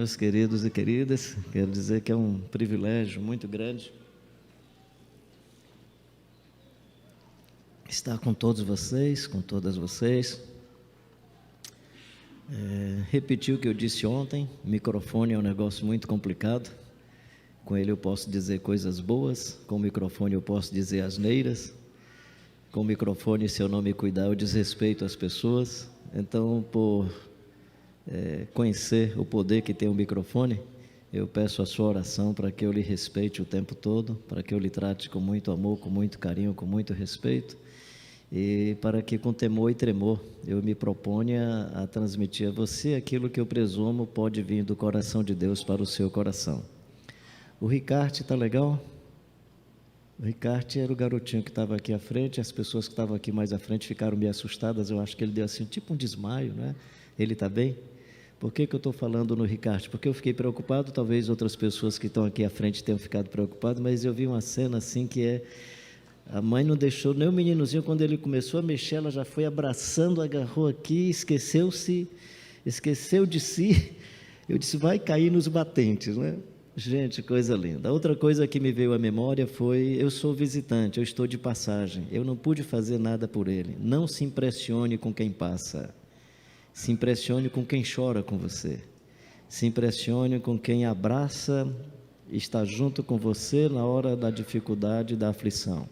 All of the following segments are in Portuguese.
meus queridos e queridas, quero dizer que é um privilégio muito grande estar com todos vocês, com todas vocês. Repetir o que eu disse ontem, microfone é um negócio muito complicado, com ele eu posso dizer coisas boas, com o microfone eu posso dizer asneiras, com o microfone, se eu não me cuidar, eu desrespeito as pessoas. Então, por conhecer o poder que tem o microfone, eu peço a sua oração para que eu lhe respeite o tempo todo, para que eu lhe trate com muito amor, com muito carinho, com muito respeito, e para que com temor e tremor eu me proponha a transmitir a você aquilo que eu presumo pode vir do coração de Deus para o seu coração. O Ricardo está legal? O Ricardo era o garotinho que estava aqui à frente, as pessoas que estavam aqui mais à frente ficaram meio assustadas, eu acho que ele deu assim, tipo um desmaio, né? Ele está bem? Por que eu estou falando no Ricardo? Porque eu fiquei preocupado, talvez outras pessoas que estão aqui à frente tenham ficado preocupadas, mas eu vi uma cena assim que a mãe não deixou nem o meninozinho, quando ele começou a mexer, ela já foi abraçando, agarrou aqui, esqueceu de si, eu disse, vai cair nos batentes, né? Gente, coisa linda. Outra coisa que me veio à memória foi, eu sou visitante, eu estou de passagem, eu não pude fazer nada por ele. Não se impressione com quem passa, se impressione com quem chora com você, se impressione com quem abraça, está junto com você na hora da dificuldade, da aflição.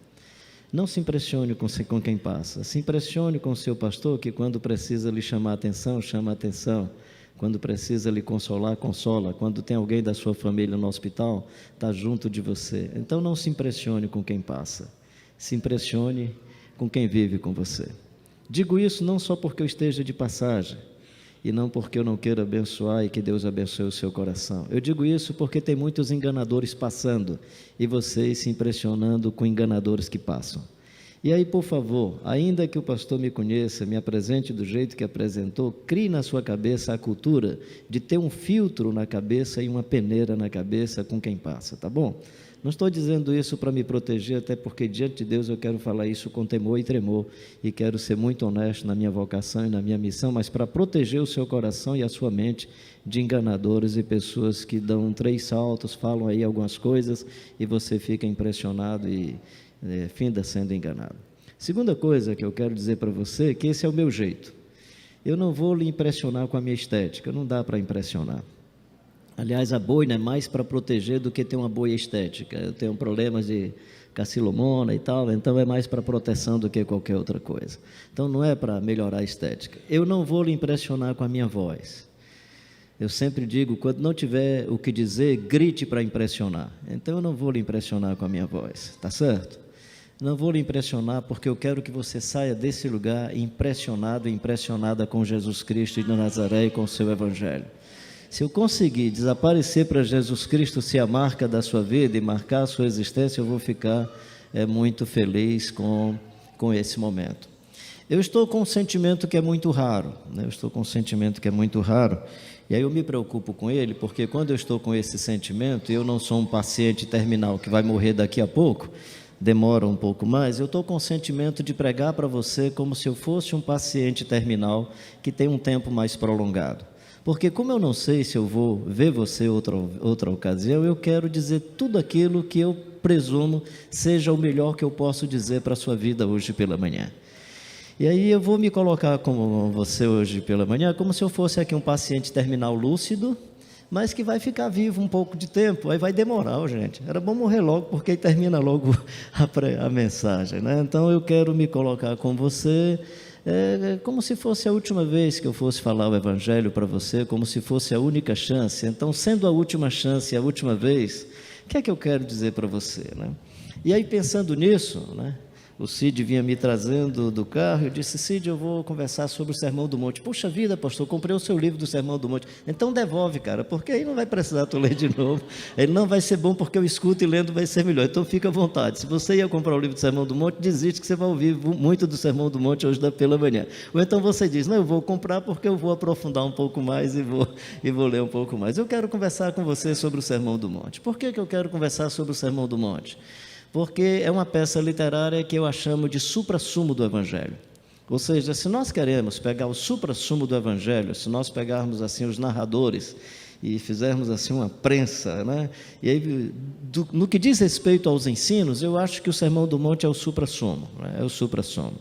Não se impressione com quem passa, se impressione com o seu pastor, que quando precisa lhe chamar a atenção, chama a atenção, quando precisa lhe consolar, consola, quando tem alguém da sua família no hospital, está junto de você. Então não se impressione com quem passa, se impressione com quem vive com você. Digo isso não só porque eu esteja de passagem, e não porque eu não queira abençoar e que Deus abençoe o seu coração. Eu digo isso porque tem muitos enganadores passando, e vocês se impressionando com enganadores que passam. E aí, por favor, ainda que o pastor me conheça, me apresente do jeito que apresentou, crie na sua cabeça a cultura de ter um filtro na cabeça e uma peneira na cabeça com quem passa, tá bom? Não estou dizendo isso para me proteger, até porque diante de Deus eu quero falar isso com temor e tremor, e quero ser muito honesto na minha vocação e na minha missão, mas para proteger o seu coração e a sua mente de enganadores e pessoas que dão 3 saltos, falam aí algumas coisas e você fica impressionado e finda sendo enganado. Segunda coisa que eu quero dizer para você, que esse é o meu jeito. Eu não vou lhe impressionar com a minha estética, não dá para impressionar. Aliás, a boina é mais para proteger do que ter uma boa estética. Eu tenho problemas de carcilomona e tal, então é mais para proteção do que qualquer outra coisa. Então não é para melhorar a estética. Eu não vou lhe impressionar com a minha voz. Eu sempre digo, quando não tiver o que dizer, grite para impressionar. Então eu não vou lhe impressionar com a minha voz, tá certo? Não vou lhe impressionar porque eu quero que você saia desse lugar impressionado e impressionada com Jesus Cristo de Nazaré e com o seu Evangelho. Se eu conseguir desaparecer para Jesus Cristo ser a marca da sua vida e marcar a sua existência, eu vou ficar muito feliz com esse momento. Eu estou com um sentimento que é muito raro, né? E aí eu me preocupo com ele, porque quando eu estou com esse sentimento, eu não sou um paciente terminal que vai morrer daqui a pouco, demora um pouco mais, eu estou com o sentimento de pregar para você como se eu fosse um paciente terminal que tem um tempo mais prolongado. Porque como eu não sei se eu vou ver você outra ocasião, eu quero dizer tudo aquilo que eu presumo seja o melhor que eu posso dizer para a sua vida hoje pela manhã. E aí eu vou me colocar com você hoje pela manhã como se eu fosse aqui um paciente terminal lúcido, mas que vai ficar vivo um pouco de tempo, aí vai demorar, gente. Era bom morrer logo, porque aí termina logo a mensagem, né? Então eu quero me colocar com você como se fosse a última vez que eu fosse falar o Evangelho para você, como se fosse a única chance. Então, sendo a última chance e a última vez, o que é que eu quero dizer para você, né? E aí, pensando nisso, né? O Cid vinha me trazendo do carro, eu disse, Cid, eu vou conversar sobre o Sermão do Monte. Puxa vida, pastor, comprei o seu livro do Sermão do Monte. Então devolve, cara, porque aí não vai precisar tu ler de novo. Ele não vai ser bom porque eu escuto e lendo vai ser melhor. Então fica à vontade. Se você ia comprar o livro do Sermão do Monte, desiste que você vai ouvir muito do Sermão do Monte hoje pela manhã. Ou então você diz, não, eu vou comprar porque eu vou aprofundar um pouco mais e vou ler um pouco mais. Eu quero conversar com você sobre o Sermão do Monte. Por que eu quero conversar sobre o Sermão do Monte? Porque é uma peça literária que eu a chamo de suprassumo do Evangelho. Ou seja, se nós queremos pegar o suprassumo do Evangelho, se nós pegarmos assim os narradores e fizermos assim uma prensa, né? E aí, no que diz respeito aos ensinos, eu acho que o Sermão do Monte é o suprassumo, né? É o suprassumo.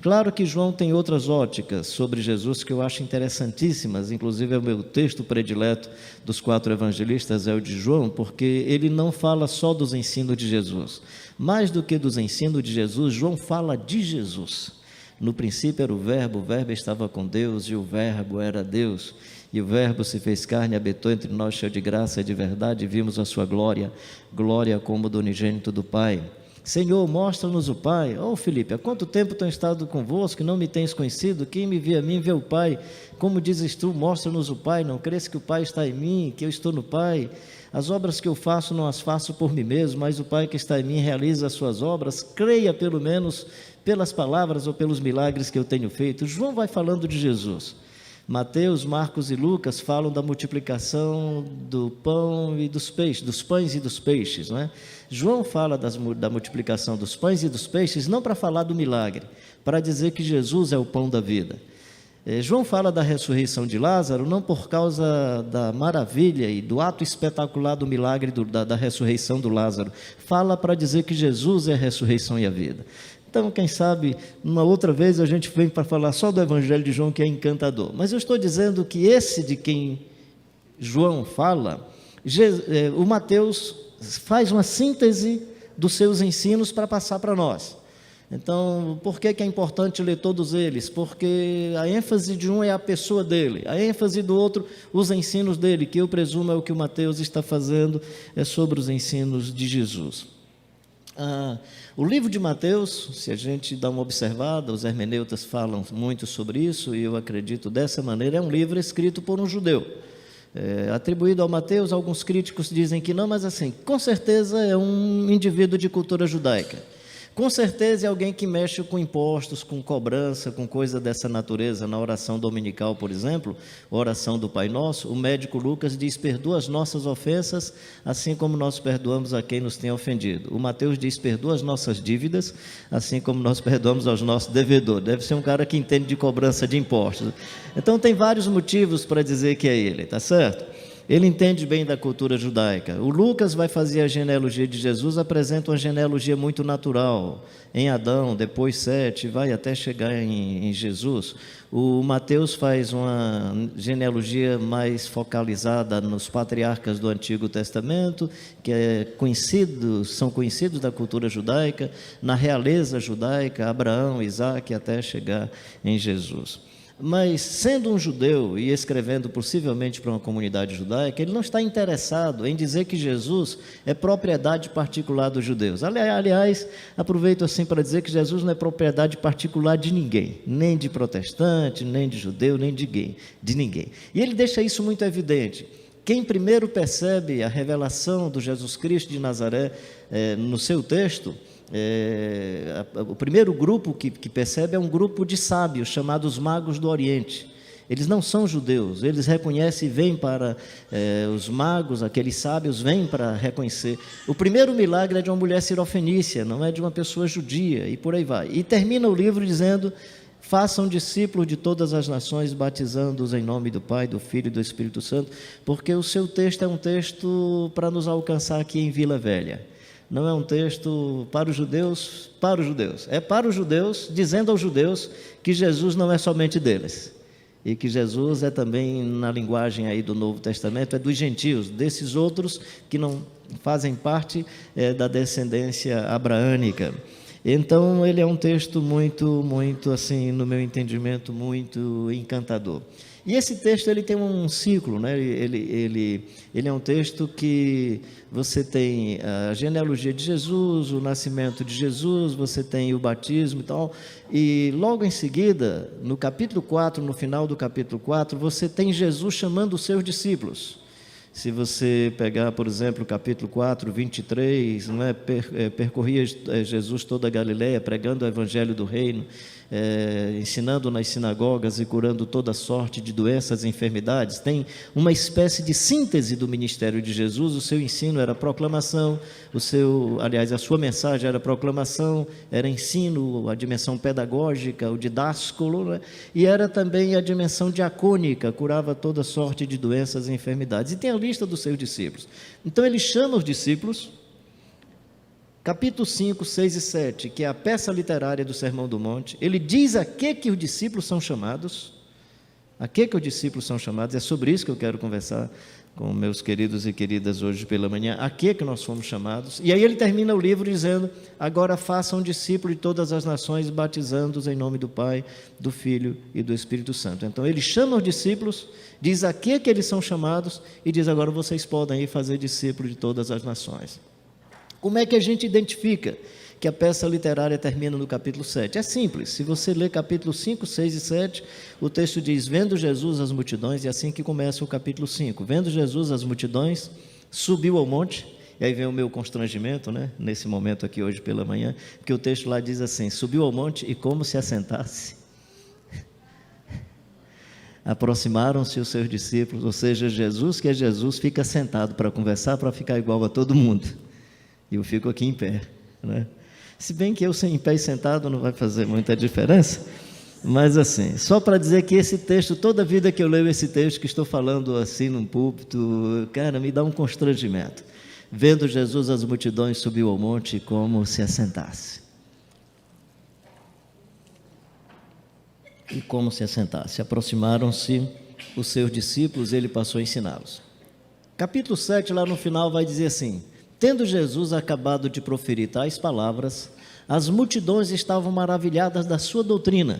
Claro que João tem outras óticas sobre Jesus que eu acho interessantíssimas, inclusive é o meu texto predileto dos 4 evangelistas, é o de João, porque ele não fala só dos ensinos de Jesus. Mais do que dos ensinos de Jesus, João fala de Jesus. No princípio era o Verbo estava com Deus e o Verbo era Deus. E o Verbo se fez carne e habitou entre nós, cheio de graça e de verdade, e vimos a sua glória, glória como do unigênito do Pai. Senhor, mostra-nos o Pai. Filipe, há quanto tempo tenho estado convosco e não me tens conhecido? Quem me vê a mim, vê o Pai. Como dizes tu, mostra-nos o Pai. Não crês que o Pai está em mim, que eu estou no Pai? As obras que eu faço, não as faço por mim mesmo, mas o Pai que está em mim realiza as suas obras. Creia pelo menos pelas palavras ou pelos milagres que eu tenho feito. João vai falando de Jesus. Mateus, Marcos e Lucas falam da multiplicação do pão e dos peixes, dos pães e dos peixes, não é? João fala da multiplicação dos pães e dos peixes não para falar do milagre, para dizer que Jesus é o pão da vida. João fala da ressurreição de Lázaro não por causa da maravilha e do ato espetacular do milagre da ressurreição do Lázaro, fala para dizer que Jesus é a ressurreição e a vida. Então, quem sabe, uma outra vez a gente vem para falar só do Evangelho de João, que é encantador. Mas eu estou dizendo que esse de quem João fala, o Mateus faz uma síntese dos seus ensinos para passar para nós. Então, por que é importante ler todos eles? Porque a ênfase de um é a pessoa dele, a ênfase do outro, os ensinos dele, que eu presumo é o que o Mateus está fazendo, é sobre os ensinos de Jesus. O livro de Mateus, se a gente dá uma observada, os hermeneutas falam muito sobre isso, e eu acredito dessa maneira, é um livro escrito por um judeu. Atribuído ao Mateus, alguns críticos dizem que não, mas assim, com certeza é um indivíduo de cultura judaica. Com certeza é alguém que mexe com impostos, com cobrança, com coisa dessa natureza. Na oração dominical, por exemplo, a oração do Pai Nosso, o médico Lucas diz: perdoa as nossas ofensas, assim como nós perdoamos a quem nos tem ofendido. O Mateus diz: perdoa as nossas dívidas, assim como nós perdoamos aos nossos devedores. Deve ser um cara que entende de cobrança de impostos. Então tem vários motivos para dizer que é ele, tá certo? Ele entende bem da cultura judaica. O Lucas vai fazer a genealogia de Jesus, apresenta uma genealogia muito natural, em Adão, depois Sete, vai até chegar em Jesus. O Mateus faz uma genealogia mais focalizada nos patriarcas do Antigo Testamento, que são conhecidos da cultura judaica, na realeza judaica, Abraão, Isaque, até chegar em Jesus. Mas, sendo um judeu e escrevendo possivelmente para uma comunidade judaica, ele não está interessado em dizer que Jesus é propriedade particular dos judeus. Aliás, aproveito assim para dizer que Jesus não é propriedade particular de ninguém, nem de protestante, nem de judeu, nem de ninguém. E ele deixa isso muito evidente. Quem primeiro percebe a revelação do Jesus Cristo de Nazaré no seu texto, o primeiro grupo que percebe é um grupo de sábios, chamados magos do Oriente. Eles não são judeus, eles reconhecem e vêm para os magos, aqueles sábios, vêm para reconhecer. O primeiro milagre é de uma mulher sirofenícia, não é de uma pessoa judia, e por aí vai. E termina o livro dizendo: façam discípulos de todas as nações, batizando-os em nome do Pai, do Filho e do Espírito Santo, porque o seu texto é um texto para nos alcançar aqui em Vila Velha. Não é um texto para os judeus, é para os judeus, dizendo aos judeus que Jesus não é somente deles, e que Jesus é também, na linguagem aí do Novo Testamento, é dos gentios, desses outros que não fazem parte da descendência abraânica. Então, ele é um texto muito, assim, no meu entendimento, muito encantador. E esse texto, ele tem um ciclo, né? Ele é um texto que você tem a genealogia de Jesus, o nascimento de Jesus, você tem o batismo e tal, e logo em seguida, no capítulo 4, no final do capítulo 4, você tem Jesus chamando os seus discípulos. Se você pegar, por exemplo, o capítulo 4, 23, não é? Percorria Jesus toda a Galileia, pregando o evangelho do reino, ensinando nas sinagogas e curando toda sorte de doenças e enfermidades. Tem uma espécie de síntese do ministério de Jesus. O seu ensino era proclamação, a sua mensagem era proclamação, era ensino, a dimensão pedagógica, o didásculo, né? E era também a dimensão diacônica, curava toda sorte de doenças e enfermidades. E tem a lista dos seus discípulos. Então ele chama os discípulos, capítulo 5, 6 e 7, que é a peça literária do Sermão do Monte. Ele diz a que os discípulos são chamados. A que os discípulos são chamados? É sobre isso que eu quero conversar com meus queridos e queridas hoje pela manhã. A que nós fomos chamados? E aí ele termina o livro dizendo: agora façam discípulos de todas as nações, batizando-os em nome do Pai, do Filho e do Espírito Santo. Então ele chama os discípulos, diz a que eles são chamados e diz: agora vocês podem ir fazer discípulos de todas as nações. Como é que a gente identifica que a peça literária termina no capítulo 7? É simples, se você ler capítulo 5, 6 e 7, o texto diz: vendo Jesus as multidões, e assim que começa o capítulo 5, vendo Jesus as multidões, subiu ao monte. E aí vem o meu constrangimento, né, nesse momento aqui hoje pela manhã, porque o texto lá diz assim: subiu ao monte e como se assentasse, aproximaram-se os seus discípulos, ou seja, Jesus, que é Jesus, fica sentado para conversar, para ficar igual a todo mundo. E eu fico aqui em pé, né? Se bem que eu em pé e sentado não vai fazer muita diferença, mas assim, só para dizer que esse texto, toda vida que eu leio esse texto, que estou falando assim num púlpito, cara, me dá um constrangimento. Vendo Jesus as multidões, subiu ao monte como se assentasse. E como se assentasse, aproximaram-se os seus discípulos, ele passou a ensiná-los. Capítulo 7, lá no final, vai dizer assim: tendo Jesus acabado de proferir tais palavras, as multidões estavam maravilhadas da sua doutrina,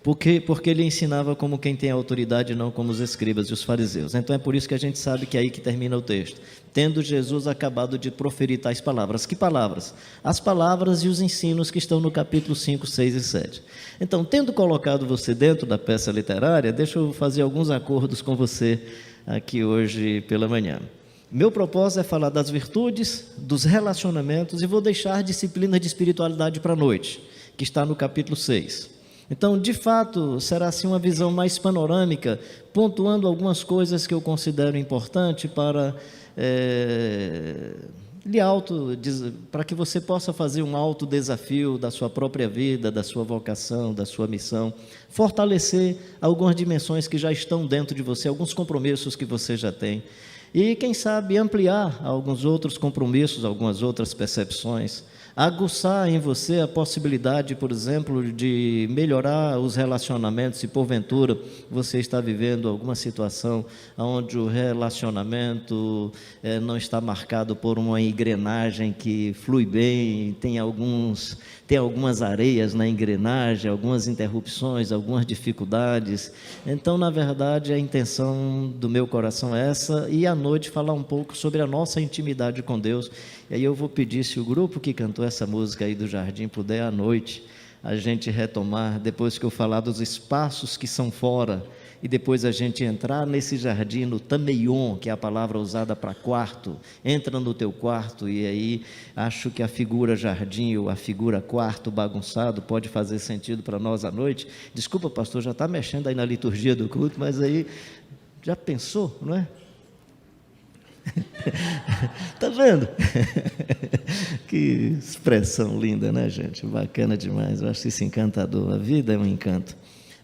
porque ele ensinava como quem tem autoridade, não como os escribas e os fariseus. Então é por isso que a gente sabe que é aí que termina o texto. Tendo Jesus acabado de proferir tais palavras. Que palavras? As palavras e os ensinos que estão no capítulo 5, 6 e 7. Então, tendo colocado você dentro da peça literária, deixa eu fazer alguns acordos com você aqui hoje pela manhã. Meu propósito é falar das virtudes, dos relacionamentos, e vou deixar disciplina de espiritualidade para a noite, que está no capítulo 6. Então, de fato, será assim uma visão mais panorâmica, pontuando algumas coisas que eu considero importante para para que você possa fazer um autodesafio da sua própria vida, da sua vocação, da sua missão, fortalecer algumas dimensões que já estão dentro de você, alguns compromissos que você já tem. E, quem sabe, ampliar alguns outros compromissos, algumas outras percepções, aguçar em você a possibilidade, por exemplo, de melhorar os relacionamentos, se porventura você está vivendo alguma situação onde o relacionamento não está marcado por uma engrenagem que flui bem, tem algumas areias na engrenagem, algumas interrupções, algumas dificuldades. Então, na verdade, a intenção do meu coração é essa, e à noite falar um pouco sobre a nossa intimidade com Deus. E aí eu vou pedir, se o grupo que cantou essa música aí do Jardim puder, à noite, a gente retomar, depois que eu falar dos espaços que são fora, e depois a gente entrar nesse jardim, no tameion, que é a palavra usada para quarto. Entra no teu quarto, e aí acho que a figura jardim ou a figura quarto bagunçado pode fazer sentido para nós à noite. Desculpa, pastor, já está mexendo aí na liturgia do culto, mas aí já pensou, não é? Tá vendo? Que expressão linda, né, gente? Bacana demais, eu acho isso encantador. A vida é um encanto.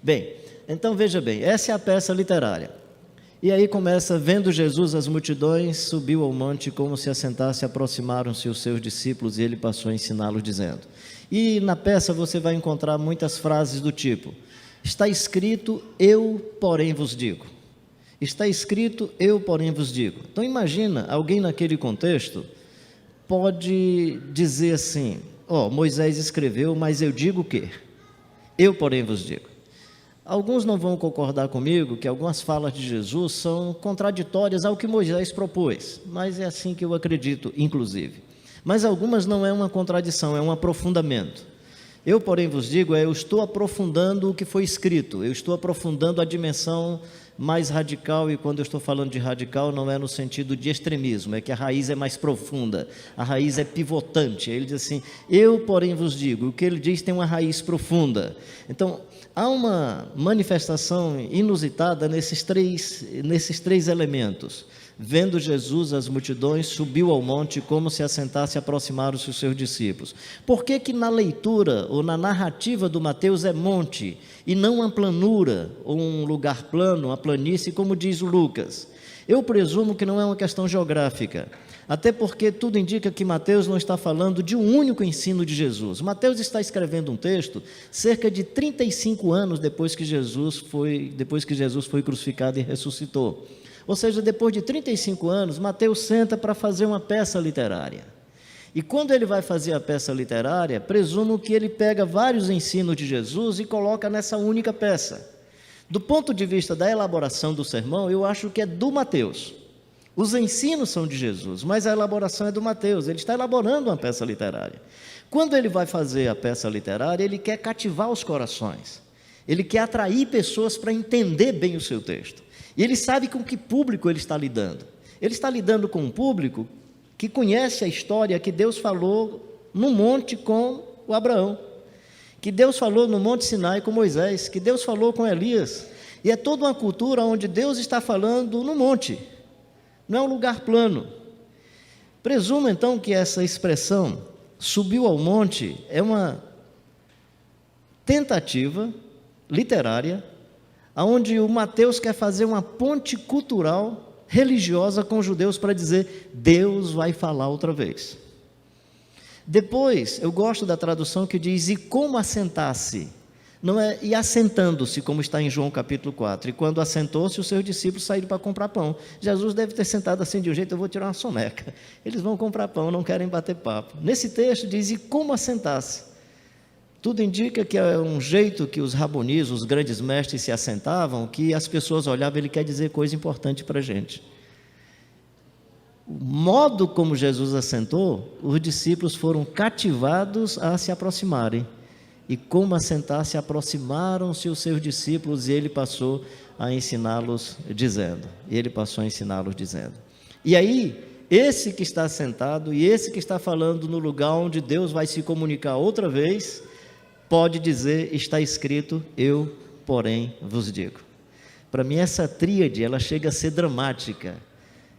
Bem, então veja bem, essa é a peça literária. E aí começa: vendo Jesus as multidões, subiu ao monte, como se assentasse, aproximaram-se os seus discípulos, e ele passou a ensiná-los, dizendo. E na peça você vai encontrar muitas frases do tipo: está escrito, eu porém vos digo. Está escrito, eu porém vos digo. Então imagina, alguém naquele contexto pode dizer assim: Moisés escreveu, mas eu digo o quê? Eu porém vos digo. Alguns não vão concordar comigo que algumas falas de Jesus são contraditórias ao que Moisés propôs, mas é assim que eu acredito, inclusive. Mas algumas não é uma contradição, é um aprofundamento. Eu porém vos digo, eu estou aprofundando o que foi escrito, eu estou aprofundando a dimensão mais radical, e quando eu estou falando de radical, não é no sentido de extremismo, é que a raiz é mais profunda, a raiz é pivotante. Ele diz assim: eu, porém, vos digo. O que ele diz tem uma raiz profunda. Então, há uma manifestação inusitada nesses três elementos. Vendo Jesus as multidões, subiu ao monte, como se assentasse, aproximaram-se os seus discípulos. Por que que na leitura ou na narrativa do Mateus é monte e não uma planura ou um lugar plano, uma planície, como diz o Lucas? Eu presumo que não é uma questão geográfica, até porque tudo indica que Mateus não está falando de um único ensino de Jesus. Mateus está escrevendo um texto cerca de 35 anos depois que Jesus foi crucificado e ressuscitou. Ou seja, depois de 35 anos, Mateus senta para fazer uma peça literária. E quando ele vai fazer a peça literária, presumo que ele pega vários ensinos de Jesus e coloca nessa única peça. Do ponto de vista da elaboração do sermão, eu acho que é do Mateus. Os ensinos são de Jesus, mas a elaboração é do Mateus. Ele está elaborando uma peça literária. Quando ele vai fazer a peça literária, ele quer cativar os corações. Ele quer atrair pessoas para entender bem o seu texto. E ele sabe com que público ele está lidando. Ele está lidando com um público que conhece a história que Deus falou no monte com o Abraão, que Deus falou no Monte Sinai com Moisés, que Deus falou com Elias. E é toda uma cultura onde Deus está falando no monte, não é um lugar plano. Presumo então que essa expressão, subiu ao monte, é uma tentativa literária onde o Mateus quer fazer uma ponte cultural religiosa com os judeus para dizer: Deus vai falar outra vez. Depois, eu gosto da tradução que diz: e como assentar-se, não é e assentando-se, como está em João capítulo 4, e quando assentou-se, os seus discípulos saíram para comprar pão. Jesus deve ter sentado assim de um jeito: eu vou tirar uma soneca, eles vão comprar pão, não querem bater papo. Nesse texto diz: e como assentar-se. Tudo indica que é um jeito que os rabonis, os grandes mestres, se assentavam, que as pessoas olhavam: ele quer dizer coisa importante para a gente. O modo como Jesus assentou, os discípulos foram cativados a se aproximarem. E como assentar-se, aproximaram-se os seus discípulos, e ele passou a ensiná-los dizendo. E aí, esse que está sentado e esse que está falando no lugar onde Deus vai se comunicar outra vez, pode dizer: está escrito, eu, porém, vos digo. Para mim, essa tríade, ela chega a ser dramática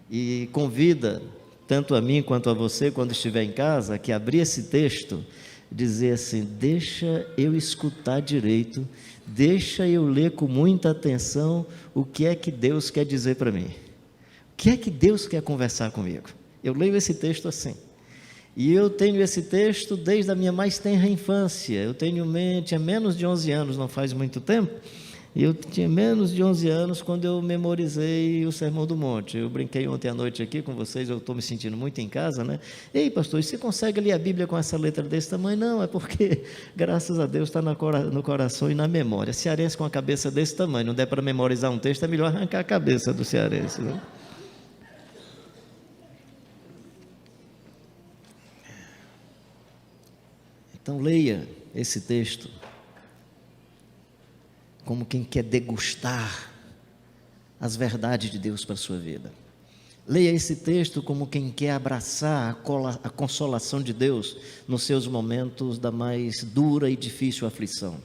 e convida, tanto a mim quanto a você, quando estiver em casa, que abrir esse texto, dizer assim: deixa eu escutar direito, deixa eu ler com muita atenção o que é que Deus quer dizer para mim. O que é que Deus quer conversar comigo? Eu leio esse texto assim. E eu tenho esse texto desde a minha mais tenra infância. Eu tinha menos de 11 anos, não faz muito tempo. E eu tinha menos de 11 anos quando eu memorizei o Sermão do Monte. Eu brinquei ontem à noite aqui com vocês, eu estou me sentindo muito em casa, né? Ei, pastor, você consegue ler a Bíblia com essa letra desse tamanho? Não, é porque, graças a Deus, está no coração e na memória. Cearense com a cabeça desse tamanho, não der para memorizar um texto, é melhor arrancar a cabeça do cearense, né? Então, leia esse texto como quem quer degustar as verdades de Deus para a sua vida. Leia esse texto como quem quer abraçar a consolação de Deus nos seus momentos da mais dura e difícil aflição.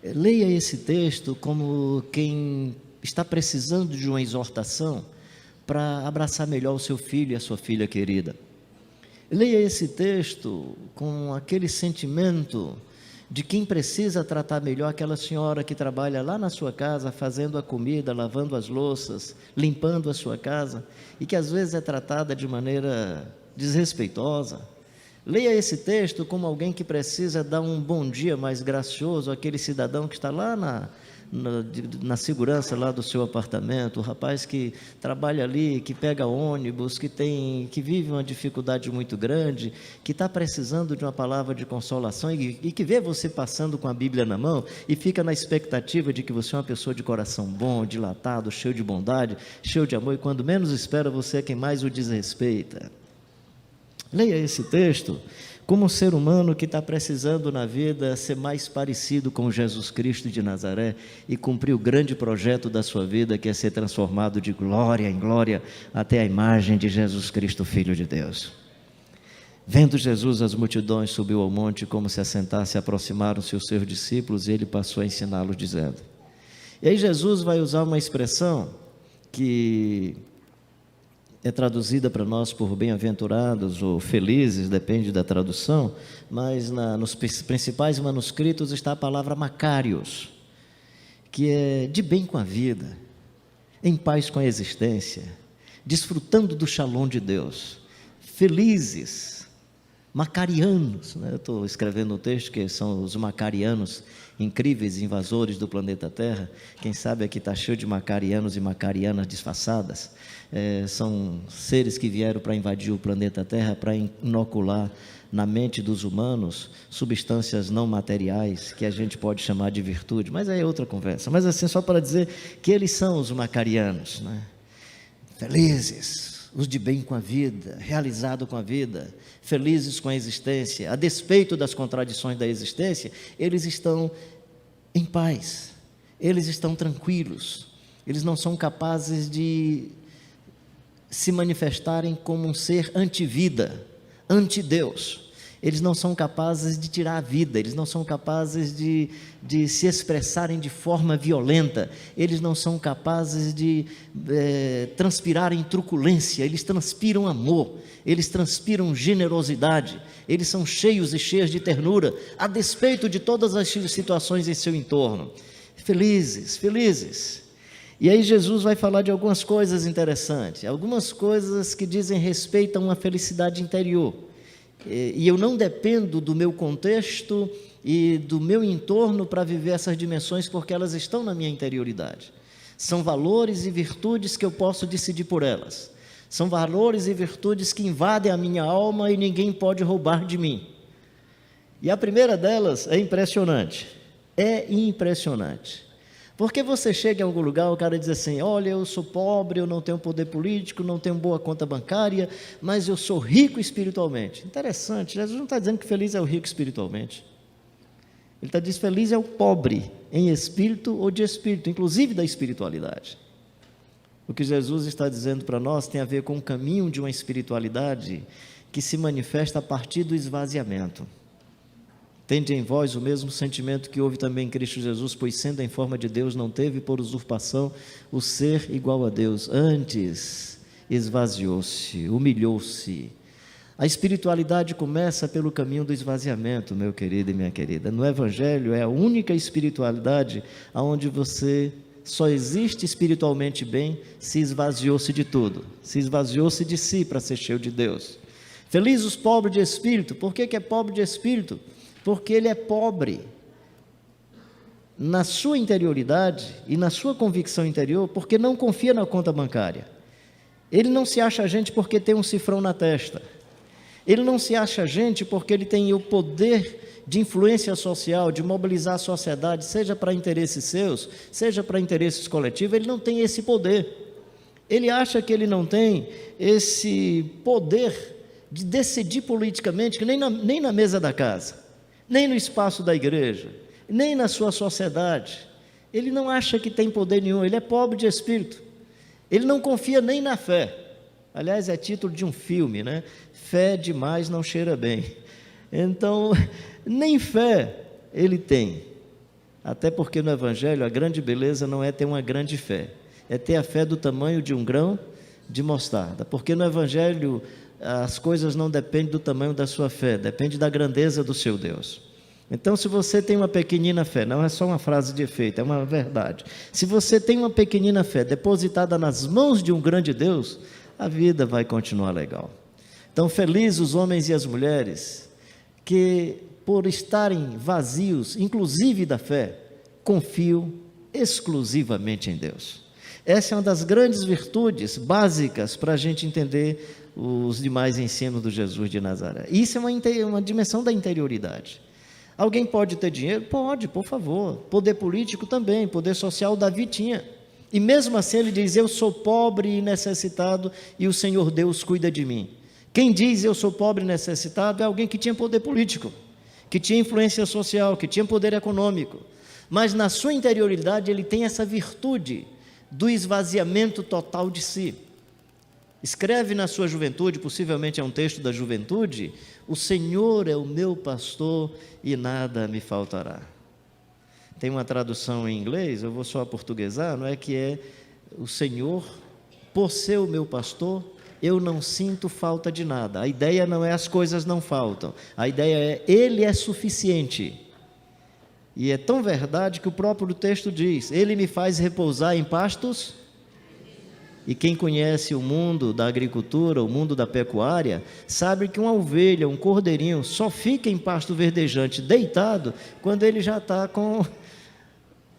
Leia esse texto como quem está precisando de uma exortação para abraçar melhor o seu filho e a sua filha querida. Leia esse texto com aquele sentimento de quem precisa tratar melhor aquela senhora que trabalha lá na sua casa, fazendo a comida, lavando as louças, limpando a sua casa, e que às vezes é tratada de maneira desrespeitosa. Leia esse texto como alguém que precisa dar um bom dia mais gracioso àquele cidadão que está lá na segurança lá do seu apartamento, o rapaz que trabalha ali, que pega ônibus, que vive uma dificuldade muito grande, que está precisando de uma palavra de consolação e que vê você passando com a Bíblia na mão e fica na expectativa de que você é uma pessoa de coração bom, dilatado, cheio de bondade, cheio de amor, e quando menos espera, você é quem mais o desrespeita. Leia esse texto como um ser humano que está precisando na vida ser mais parecido com Jesus Cristo de Nazaré e cumprir o grande projeto da sua vida, que é ser transformado de glória em glória até a imagem de Jesus Cristo, Filho de Deus. Vendo Jesus as multidões, subiu ao monte, como se assentasse, aproximaram-se os seus discípulos e ele passou a ensiná-los, dizendo... E aí Jesus vai usar uma expressão que é traduzida para nós por bem-aventurados ou felizes, depende da tradução, mas nos principais manuscritos está a palavra Macários, que é de bem com a vida, em paz com a existência, desfrutando do shalom de Deus, felizes, macarianos, né? Eu estou escrevendo um texto que são os macarianos, incríveis invasores do planeta Terra. Quem sabe aqui está cheio de macarianos e macarianas disfarçadas. São seres que vieram para invadir o planeta Terra, para inocular na mente dos humanos substâncias não materiais, que a gente pode chamar de virtude, mas aí é outra conversa. Mas assim, só para dizer que eles são os macarianos, né? Felizes, os de bem com a vida, realizado com a vida, felizes com a existência, a despeito das contradições da existência, eles estão em paz, eles estão tranquilos, eles não são capazes de se manifestarem como um ser anti-vida, anti-Deus. Eles não são capazes de tirar a vida, eles não são capazes de se expressarem de forma violenta, eles não são capazes de transpirarem truculência, eles transpiram amor, eles transpiram generosidade, eles são cheios e cheias de ternura, a despeito de todas as situações em seu entorno. Felizes, felizes. E aí Jesus vai falar de algumas coisas interessantes, algumas coisas que dizem respeito a uma felicidade interior. E eu não dependo do meu contexto e do meu entorno para viver essas dimensões, porque elas estão na minha interioridade. São valores e virtudes que eu posso decidir por elas. São valores e virtudes que invadem a minha alma e ninguém pode roubar de mim. E a primeira delas é impressionante. É impressionante. Porque você chega em algum lugar, o cara diz assim, olha, eu sou pobre, eu não tenho poder político, não tenho boa conta bancária, mas eu sou rico espiritualmente. Interessante, Jesus não está dizendo que feliz é o rico espiritualmente. Ele está dizendo que feliz é o pobre, em espírito ou de espírito, inclusive da espiritualidade. O que Jesus está dizendo para nós tem a ver com o caminho de uma espiritualidade que se manifesta a partir do esvaziamento. Tende em vós o mesmo sentimento que houve também em Cristo Jesus, pois sendo em forma de Deus, não teve por usurpação o ser igual a Deus, antes esvaziou-se, humilhou-se. A espiritualidade começa pelo caminho do esvaziamento, meu querido e minha querida. No Evangelho é a única espiritualidade onde você só existe espiritualmente bem se esvaziou-se de tudo, se esvaziou-se de si para ser cheio de Deus. Felizes os pobres de espírito. Por que é pobre de espírito? Porque ele é pobre na sua interioridade e na sua convicção interior, porque não confia na conta bancária. Ele não se acha gente porque tem um cifrão na testa. Ele não se acha gente porque ele tem o poder de influência social, de mobilizar a sociedade, seja para interesses seus, seja para interesses coletivos. Ele não tem esse poder. Ele acha que ele não tem esse poder de decidir politicamente, que nem na mesa da casa, nem no espaço da igreja, nem na sua sociedade. Ele não acha que tem poder nenhum, ele é pobre de espírito. Ele não confia nem na fé. Aliás, é título de um filme, né? Fé demais não cheira bem. Então, nem fé ele tem. Até porque no Evangelho a grande beleza não é ter uma grande fé, é ter a fé do tamanho de um grão de mostarda. Porque no Evangelho as coisas não dependem do tamanho da sua fé, depende da grandeza do seu Deus. Então, se você tem uma pequenina fé, não é só uma frase de efeito, é uma verdade. Se você tem uma pequenina fé depositada nas mãos de um grande Deus, a vida vai continuar legal. Então, felizes os homens e as mulheres que, por estarem vazios, inclusive da fé, confiam exclusivamente em Deus. Essa é uma das grandes virtudes básicas para a gente entender os demais ensinos do Jesus de Nazaré. Isso é uma dimensão da interioridade. Alguém pode ter dinheiro? Pode, por favor. Poder político também, poder social Davi tinha. E mesmo assim ele diz, eu sou pobre e necessitado e o Senhor Deus cuida de mim. Quem diz eu sou pobre e necessitado é alguém que tinha poder político, que tinha influência social, que tinha poder econômico, mas na sua interioridade ele tem essa virtude do esvaziamento total de si. Escreve na sua juventude, possivelmente é um texto da juventude: o Senhor é o meu pastor e nada me faltará. Tem uma tradução em inglês, eu vou só aportuguesar, não é, que é: o Senhor, por ser o meu pastor, eu não sinto falta de nada. A ideia não é as coisas não faltam, a ideia é Ele é suficiente. E é tão verdade que o próprio texto diz: Ele me faz repousar em pastos. E quem conhece o mundo da agricultura, o mundo da pecuária, sabe que uma ovelha, um cordeirinho, só fica em pasto verdejante deitado quando ele já está com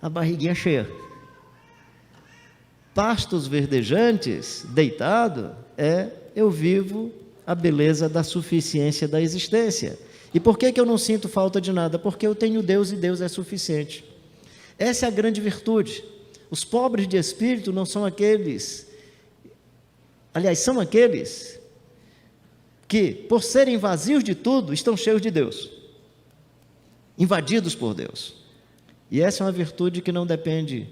a barriguinha cheia. Pastos verdejantes, deitado, eu vivo a beleza da suficiência da existência. E por que eu não sinto falta de nada? Porque eu tenho Deus e Deus é suficiente. Essa é a grande virtude. Os pobres de espírito não são aqueles, aliás, são aqueles que, por serem vazios de tudo, estão cheios de Deus, invadidos por Deus. E essa é uma virtude que não depende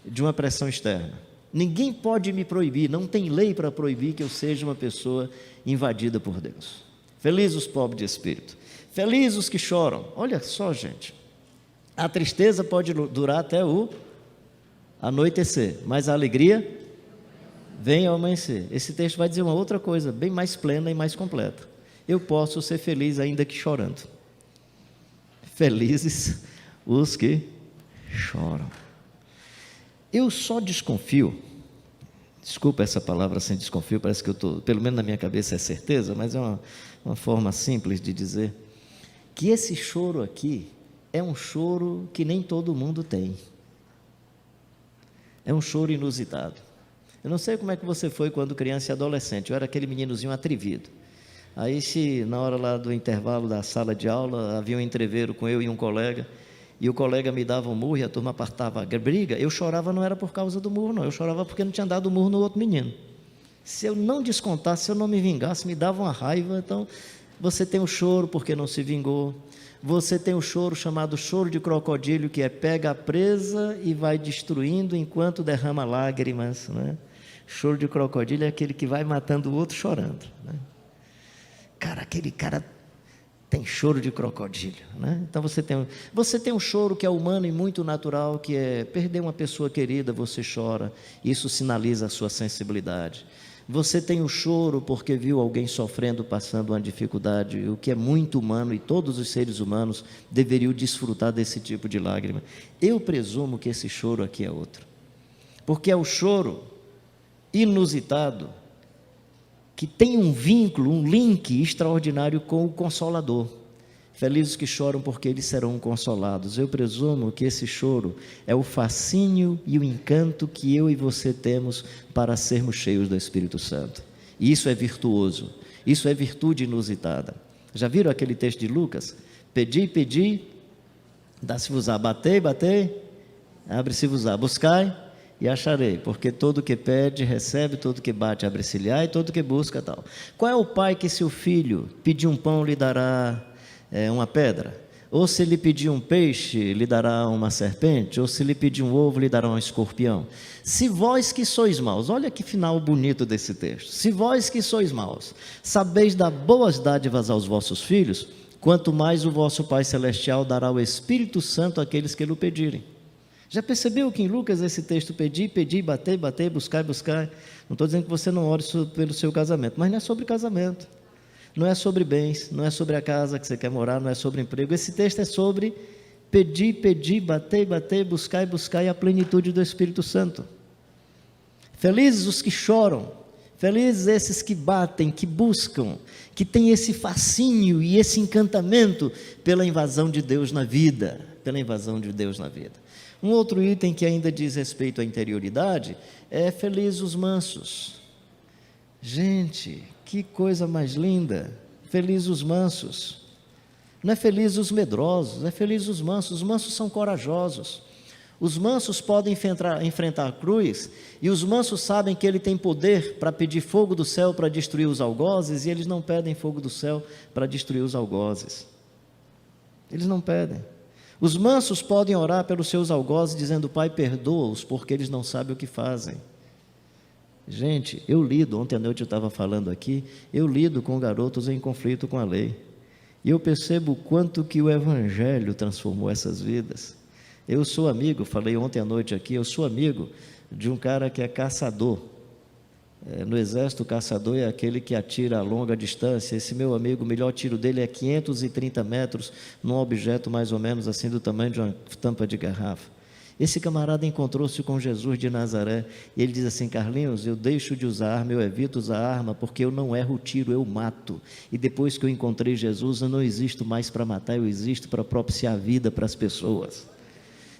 de uma pressão externa. Ninguém pode me proibir, não tem lei para proibir que eu seja uma pessoa invadida por Deus. Felizes os pobres de espírito, felizes os que choram. Olha só, gente, a tristeza pode durar até o anoitecer, mas a alegria vem ao amanhecer. Esse texto vai dizer uma outra coisa, bem mais plena e mais completa: eu posso ser feliz ainda que chorando. Felizes os que choram. Eu só desconfio, desculpa essa palavra sem desconfio, parece que eu estou, pelo menos na minha cabeça é certeza, mas é uma forma simples de dizer, que esse choro aqui é um choro que nem todo mundo tem. É um choro inusitado. Eu não sei como é que você foi quando criança e adolescente. Eu era aquele meninozinho atrevido. Aí, se na hora lá do intervalo da sala de aula havia um entreveiro com eu e um colega, e o colega me dava um murro e a turma apartava a briga, eu chorava, não era por causa do murro, não. Eu chorava porque não tinha dado o murro no outro menino. Se eu não descontasse, se eu não me vingasse, me dava uma raiva. Então, você tem o choro porque não se vingou. Você tem o choro chamado choro de crocodilo, que é pega a presa e vai destruindo enquanto derrama lágrimas, né? Choro de crocodilo é aquele que vai matando o outro chorando, né? Cara, aquele cara tem choro de crocodilo, né? Então você tem um choro que é humano e muito natural, que é perder uma pessoa querida, você chora, isso sinaliza a sua sensibilidade. Você tem o choro porque viu alguém sofrendo, passando uma dificuldade, o que é muito humano, e todos os seres humanos deveriam desfrutar desse tipo de lágrima. Eu presumo que esse choro aqui é outro, porque é o choro inusitado, que tem um vínculo, um link extraordinário com o Consolador. Felizes que choram porque eles serão consolados. Eu presumo que esse choro é o fascínio e o encanto que eu e você temos para sermos cheios do Espírito Santo. E isso é virtuoso, isso é virtude inusitada. Já viram aquele texto de Lucas? Pedi, pedi, dá-se-vos-á, batei, batei, abre-se-vos-á, buscai e acharei, porque todo que pede, recebe, todo que bate, abre-se-lhe-á, e todo que busca, tal. Qual é o pai que, se o filho pedir um pão, lhe dará uma pedra? Ou se lhe pedir um peixe, lhe dará uma serpente? Ou se lhe pedir um ovo, lhe dará um escorpião? Se vós que sois maus, olha que final bonito desse texto, se vós que sois maus, sabeis dar boas dádivas aos vossos filhos, quanto mais o vosso Pai Celestial dará o Espírito Santo àqueles que lhe pedirem. Já percebeu que em Lucas esse texto, pedi, pedi, batei, batei, buscai, buscai? Não estou dizendo que você não ore pelo seu casamento, mas não é sobre casamento, não é sobre bens, não é sobre a casa que você quer morar, não é sobre emprego. Esse texto é sobre pedi, pedi, batei, batei, buscai, buscai a plenitude do Espírito Santo. Felizes os que choram, felizes esses que batem, que buscam, que têm esse fascínio e esse encantamento pela invasão de Deus na vida, pela invasão de Deus na vida. Um outro item que ainda diz respeito à interioridade é felizes os mansos. Gente, que coisa mais linda, felizes os mansos. Não é felizes os medrosos, é felizes os mansos. Os mansos são corajosos. Os mansos podem enfrentar a cruz, e os mansos sabem que ele tem poder para pedir fogo do céu para destruir os algozes, e eles não pedem fogo do céu para destruir os algozes. Eles não pedem. Os mansos podem orar pelos seus algozes, dizendo: Pai, perdoa-os, porque eles não sabem o que fazem. Gente, eu lido, ontem à noite eu estava falando aqui, eu lido com garotos em conflito com a lei, e eu percebo o quanto que o Evangelho transformou essas vidas. Eu sou amigo, falei ontem à noite aqui, eu sou amigo de um cara que é caçador. No exército, o caçador é aquele que atira a longa distância. Esse meu amigo, o melhor tiro dele é 530 metros, num objeto mais ou menos assim do tamanho de uma tampa de garrafa. Esse camarada encontrou-se com Jesus de Nazaré, e ele diz assim: Carlinhos, eu deixo de usar arma, eu evito usar arma, porque eu não erro o tiro, eu mato. E depois que eu encontrei Jesus, eu não existo mais para matar, eu existo para propiciar a vida para as pessoas.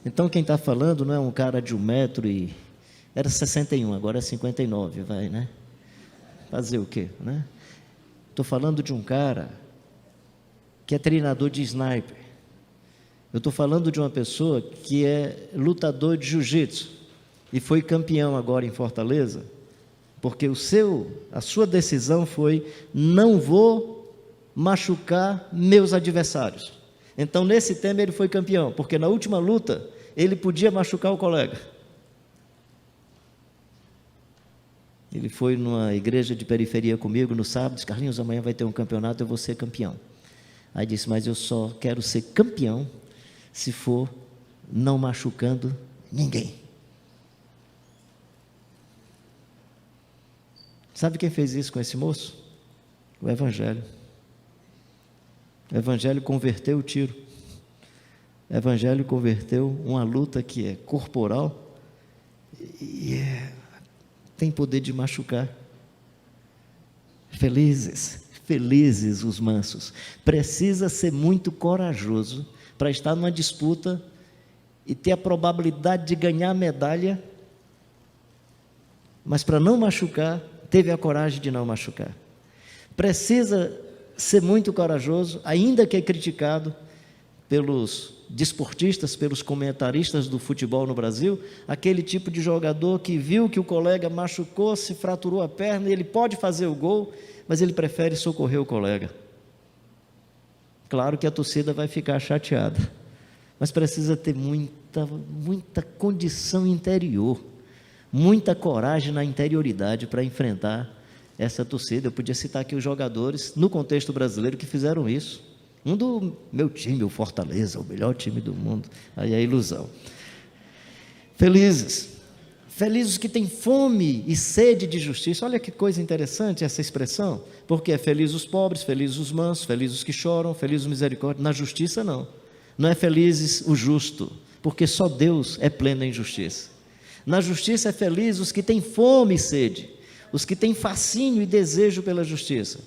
Então quem está falando não é um cara de 1 metro e... Era 61, agora é 59, vai, né? Fazer o quê, né? Estou falando de um cara que é treinador de sniper. Eu estou falando de uma pessoa que é lutador de jiu-jitsu e foi campeão agora em Fortaleza, porque a sua decisão foi: não vou machucar meus adversários. Então, nesse tema ele foi campeão, porque na última luta ele podia machucar o colega. Ele foi numa igreja de periferia comigo no sábado, disse: Carlinhos, amanhã vai ter um campeonato, eu vou ser campeão. Aí disse: mas eu só quero ser campeão se for não machucando ninguém. Sabe quem fez isso com esse moço? O Evangelho. O Evangelho converteu o tiro. O Evangelho converteu uma luta que é corporal e tem poder de machucar. Felizes os mansos. Precisa ser muito corajoso para estar numa disputa e ter a probabilidade de ganhar a medalha, mas para não machucar, teve a coragem de não machucar. Precisa ser muito corajoso, ainda que é criticado pelos desportistas, pelos comentaristas do futebol no Brasil, aquele tipo de jogador que viu que o colega machucou, se fraturou a perna, e ele pode fazer o gol, mas ele prefere socorrer o colega. Claro que a torcida vai ficar chateada, mas precisa ter muita condição interior, muita coragem na interioridade para enfrentar essa torcida. Eu podia citar aqui os jogadores, no contexto brasileiro, que fizeram isso. Um do meu time, o Fortaleza, o melhor time do mundo. Aí é ilusão. Felizes que têm fome e sede de justiça. Olha que coisa interessante essa expressão, porque é felizes os pobres, felizes os mansos, felizes os que choram, felizes os misericórdios. Na justiça não é felizes o justo, porque só Deus é pleno em justiça. Na justiça é felizes os que têm fome e sede, os que têm fascínio e desejo pela justiça.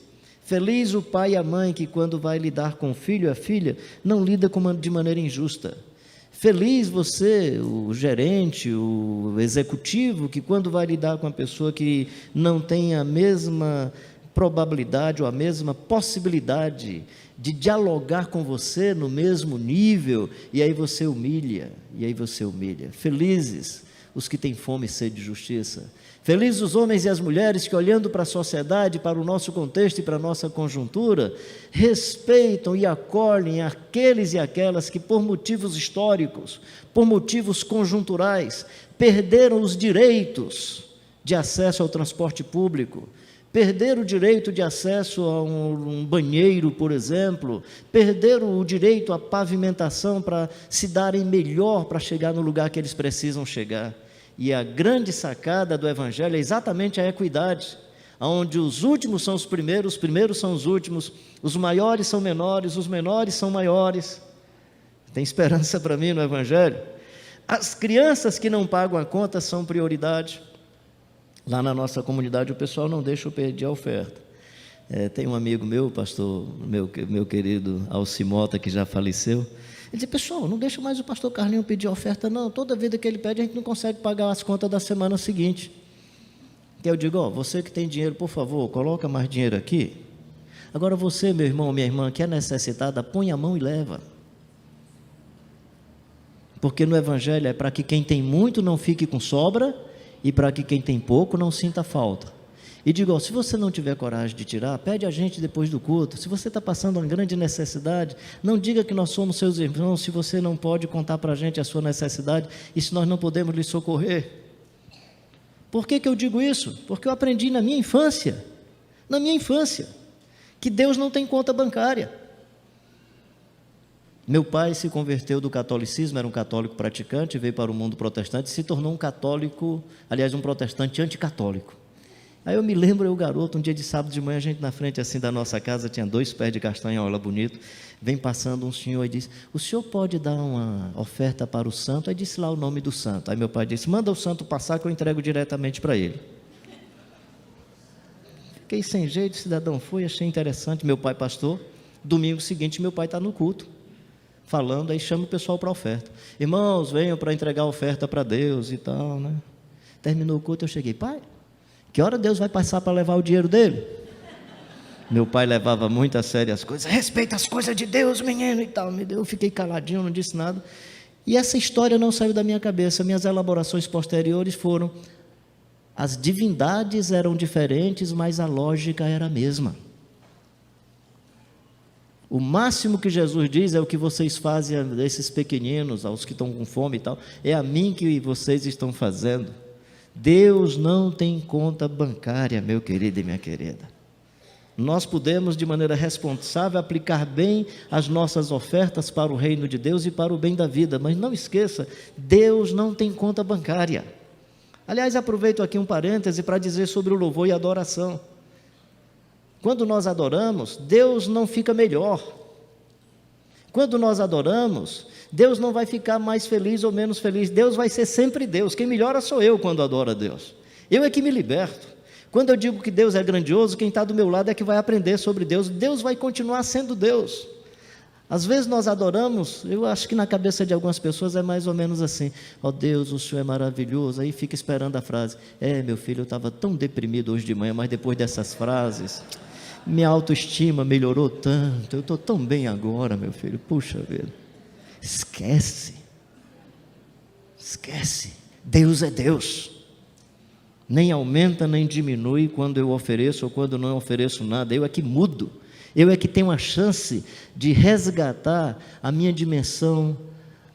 Feliz o pai e a mãe que, quando vai lidar com o filho ou a filha, não lida de maneira injusta. Feliz você, o gerente, o executivo, que quando vai lidar com uma pessoa que não tem a mesma probabilidade ou a mesma possibilidade de dialogar com você no mesmo nível, e aí você humilha. Felizes os que têm fome e sede de justiça. Felizes os homens e as mulheres que, olhando para a sociedade, para o nosso contexto e para a nossa conjuntura, respeitam e acolhem aqueles e aquelas que, por motivos históricos, por motivos conjunturais, perderam os direitos de acesso ao transporte público, perderam o direito de acesso a um banheiro, por exemplo, perderam o direito à pavimentação para se darem melhor para chegar no lugar que eles precisam chegar. E a grande sacada do Evangelho é exatamente a equidade, onde os últimos são os primeiros são os últimos, os maiores são menores, os menores são maiores. Tem esperança para mim no Evangelho? As crianças que não pagam a conta são prioridade. Lá na nossa comunidade o pessoal não deixa eu perder a oferta. Tem um amigo meu, pastor, meu querido Alcimota, que já faleceu. Ele disse: pessoal, não deixa mais o pastor Carlinhos pedir oferta não, toda vida que ele pede a gente não consegue pagar as contas da semana seguinte. Que eu digo: você que tem dinheiro, por favor, coloca mais dinheiro aqui. Agora você, meu irmão, minha irmã, que é necessitada, põe a mão e leva. Porque no Evangelho é para que quem tem muito não fique com sobra e para que quem tem pouco não sinta falta. E digo, ó, se você não tiver coragem de tirar, pede a gente depois do culto. Se você está passando uma grande necessidade, não diga que nós somos seus irmãos, se você não pode contar para a gente a sua necessidade e se nós não podemos lhe socorrer. Por que eu digo isso? Porque eu aprendi na minha infância, que Deus não tem conta bancária. Meu pai se converteu do catolicismo, era um católico praticante, veio para o mundo protestante e se tornou um católico, aliás, um protestante anticatólico. Aí eu me lembro, eu garoto, um dia de sábado de manhã, a gente na frente assim da nossa casa, tinha 2 pés de castanhola bonito, vem passando um senhor e diz, o senhor pode dar uma oferta para o santo? Aí disse lá o nome do santo. Aí meu pai disse, manda o santo passar que eu entrego diretamente para ele. Fiquei sem jeito, o cidadão foi, achei interessante, meu pai pastor, domingo seguinte meu pai está no culto, falando, aí chama o pessoal para a oferta. Irmãos, venham para entregar a oferta para Deus e tal, né? Terminou o culto, eu cheguei, pai, que hora Deus vai passar para levar o dinheiro dele? Meu pai levava muito a sério as coisas, respeita as coisas de Deus, menino, e tal. Eu fiquei caladinho, não disse nada. E essa história não saiu da minha cabeça. Minhas elaborações posteriores foram, as divindades eram diferentes, mas a lógica era a mesma. O máximo que Jesus diz é o que vocês fazem a esses pequeninos, aos que estão com fome e tal, é a mim que vocês estão fazendo. Deus não tem conta bancária, meu querido e minha querida. Nós podemos, de maneira responsável, aplicar bem as nossas ofertas para o reino de Deus e para o bem da vida, mas não esqueça, Deus não tem conta bancária. Aliás, aproveito aqui um parêntese para dizer sobre o louvor e a adoração. Quando nós adoramos, Deus não fica melhor. Quando nós adoramos, Deus não vai ficar mais feliz ou menos feliz, Deus vai ser sempre Deus. Quem melhora sou eu quando adoro a Deus. Eu é que me liberto. Quando eu digo que Deus é grandioso, quem está do meu lado é que vai aprender sobre Deus. Deus vai continuar sendo Deus. Às vezes nós adoramos, eu acho que na cabeça de algumas pessoas é mais ou menos assim, ó Deus, o Senhor é maravilhoso, aí fica esperando a frase, meu filho, eu estava tão deprimido hoje de manhã, mas depois dessas frases, minha autoestima melhorou tanto, eu estou tão bem agora, meu filho, puxa vida. Esquece, Deus é Deus, nem aumenta nem diminui quando eu ofereço ou quando não ofereço nada, eu é que mudo, eu é que tenho a chance de resgatar a minha dimensão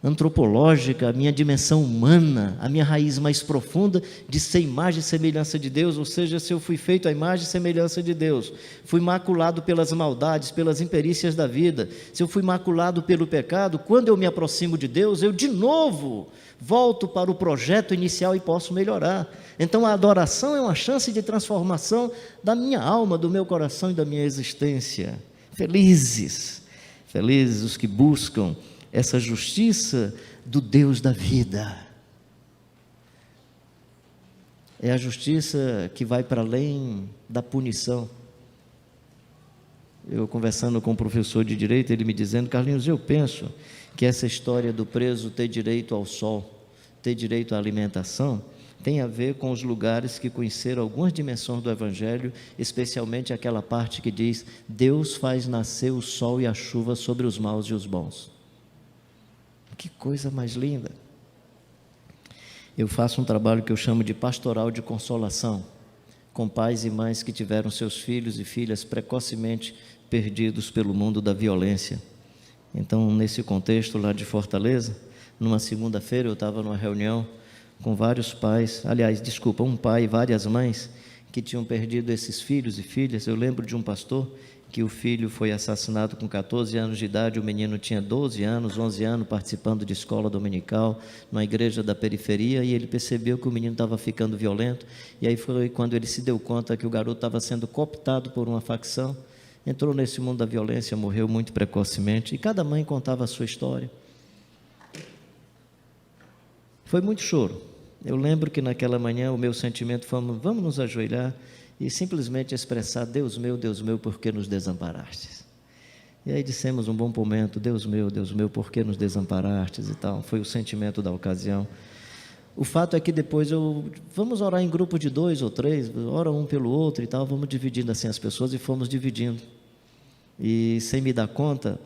antropológica, a minha dimensão humana, a minha raiz mais profunda de ser imagem e semelhança de Deus, ou seja, se eu fui feito à imagem e semelhança de Deus, fui maculado pelas maldades, pelas imperícias da vida, se eu fui maculado pelo pecado, quando eu me aproximo de Deus, eu de novo volto para o projeto inicial e posso melhorar. Então a adoração é uma chance de transformação da minha alma, do meu coração e da minha existência. Felizes os que buscam essa justiça do Deus da vida. É a justiça que vai para além da punição. Eu conversando com um professor de direito, ele me dizendo, Carlinhos, eu penso que essa história do preso ter direito ao sol, ter direito à alimentação, tem a ver com os lugares que conheceram algumas dimensões do Evangelho, especialmente aquela parte que diz, Deus faz nascer o sol e a chuva sobre os maus e os bons. Que coisa mais linda. Eu faço um trabalho que eu chamo de pastoral de consolação, com pais e mães que tiveram seus filhos e filhas precocemente perdidos pelo mundo da violência. Então, nesse contexto lá de Fortaleza, numa segunda-feira eu estava numa reunião com vários pais, um pai e várias mães que tinham perdido esses filhos e filhas. Eu lembro de um pastor que o filho foi assassinado com 14 anos de idade, o menino tinha 12 anos, 11 anos, participando de escola dominical, numa igreja da periferia, e ele percebeu que o menino estava ficando violento, e aí foi quando ele se deu conta que o garoto estava sendo cooptado por uma facção, entrou nesse mundo da violência, morreu muito precocemente, e cada mãe contava a sua história. Foi muito choro. Eu lembro que naquela manhã o meu sentimento foi, vamos nos ajoelhar, e simplesmente expressar, Deus meu, por que nos desamparastes? E aí dissemos um bom momento, Deus meu, por que nos desamparastes e tal, foi o sentimento da ocasião. O fato é que depois vamos orar em grupo de 2 ou 3, ora um pelo outro e tal, vamos dividindo assim as pessoas, e fomos dividindo, e sem me dar conta,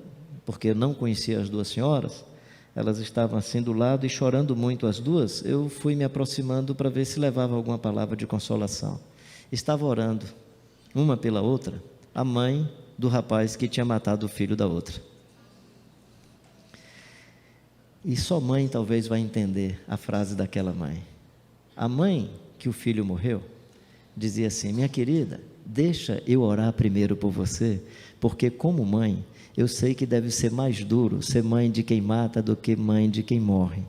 porque não conhecia as 2 senhoras, Elas estavam assim do lado e chorando muito as duas. Eu fui me aproximando para ver se levava alguma palavra de consolação. Estava orando, uma pela outra, a mãe do rapaz que tinha matado o filho da outra. E só mãe talvez vai entender a frase daquela mãe. A mãe que o filho morreu dizia assim: minha querida, deixa eu orar primeiro por você, porque como mãe, eu sei que deve ser mais duro ser mãe de quem mata do que mãe de quem morre.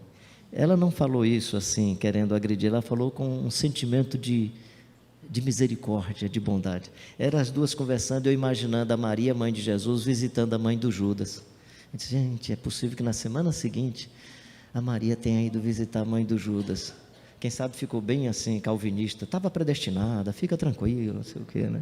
Ela não falou isso assim, querendo agredir, ela falou com um sentimento de misericórdia, de bondade. Eram as duas conversando, eu imaginando a Maria, mãe de Jesus, visitando a mãe do Judas. Eu disse: gente, é possível que na semana seguinte a Maria tenha ido visitar a mãe do Judas. Quem sabe ficou bem assim, calvinista, estava predestinada, fica tranquilo, não sei o quê, né?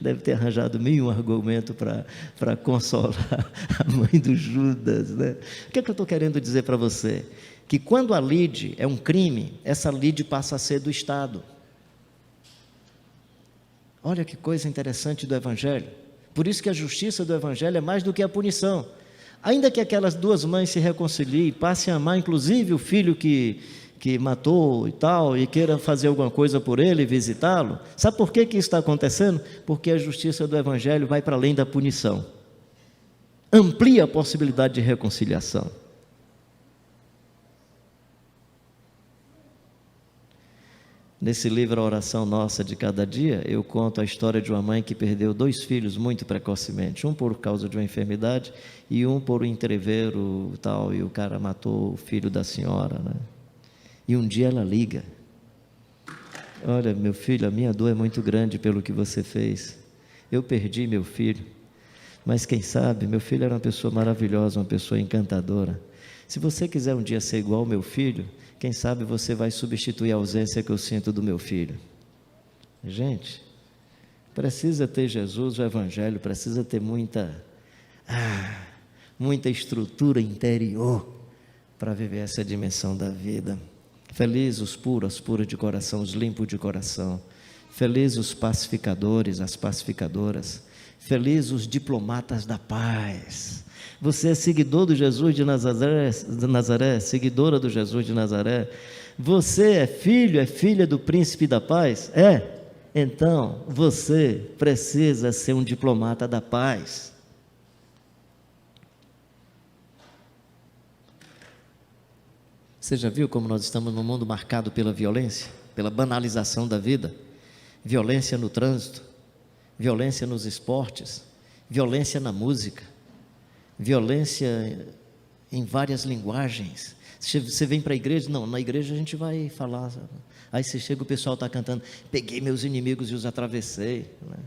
Deve ter arranjado um argumento para consolar a mãe do Judas, né? O que é que eu estou querendo dizer para você? Que quando a lide é um crime, essa lide passa a ser do Estado. Olha que coisa interessante do Evangelho. Por isso que a justiça do Evangelho é mais do que a punição. Ainda que aquelas duas mães se reconciliem, passem a amar inclusive o filho que matou e tal, e queira fazer alguma coisa por ele, visitá-lo. Sabe por que isso está acontecendo? Porque a justiça do Evangelho vai para além da punição. Amplia a possibilidade de reconciliação. Nesse livro, A Oração Nossa de Cada Dia, eu conto a história de uma mãe que perdeu 2 filhos muito precocemente, um por causa de uma enfermidade e um por um entrevero tal, e o cara matou o filho da senhora, né? E um dia ela liga: olha, meu filho, a minha dor é muito grande pelo que você fez. Eu perdi meu filho, mas quem sabe, meu filho era uma pessoa maravilhosa, uma pessoa encantadora. Se você quiser um dia ser igual ao meu filho, quem sabe você vai substituir a ausência que eu sinto do meu filho. Gente, precisa ter Jesus, o Evangelho, precisa ter muita estrutura interior para viver essa dimensão da vida. Felizes os puros, as puras de coração, os limpos de coração. Felizes os pacificadores, as pacificadoras. Felizes os diplomatas da paz. Você é seguidor do Jesus de Nazaré, seguidora do Jesus de Nazaré. Você é filho, é filha do príncipe da paz? É? Então, você precisa ser um diplomata da paz. Você já viu como nós estamos num mundo marcado pela violência, pela banalização da vida? Violência no trânsito, violência nos esportes, violência na música, violência em várias linguagens. Você vem para a igreja, não, na igreja a gente vai falar, sabe? Aí você chega, o pessoal está cantando: peguei meus inimigos e os atravessei, né?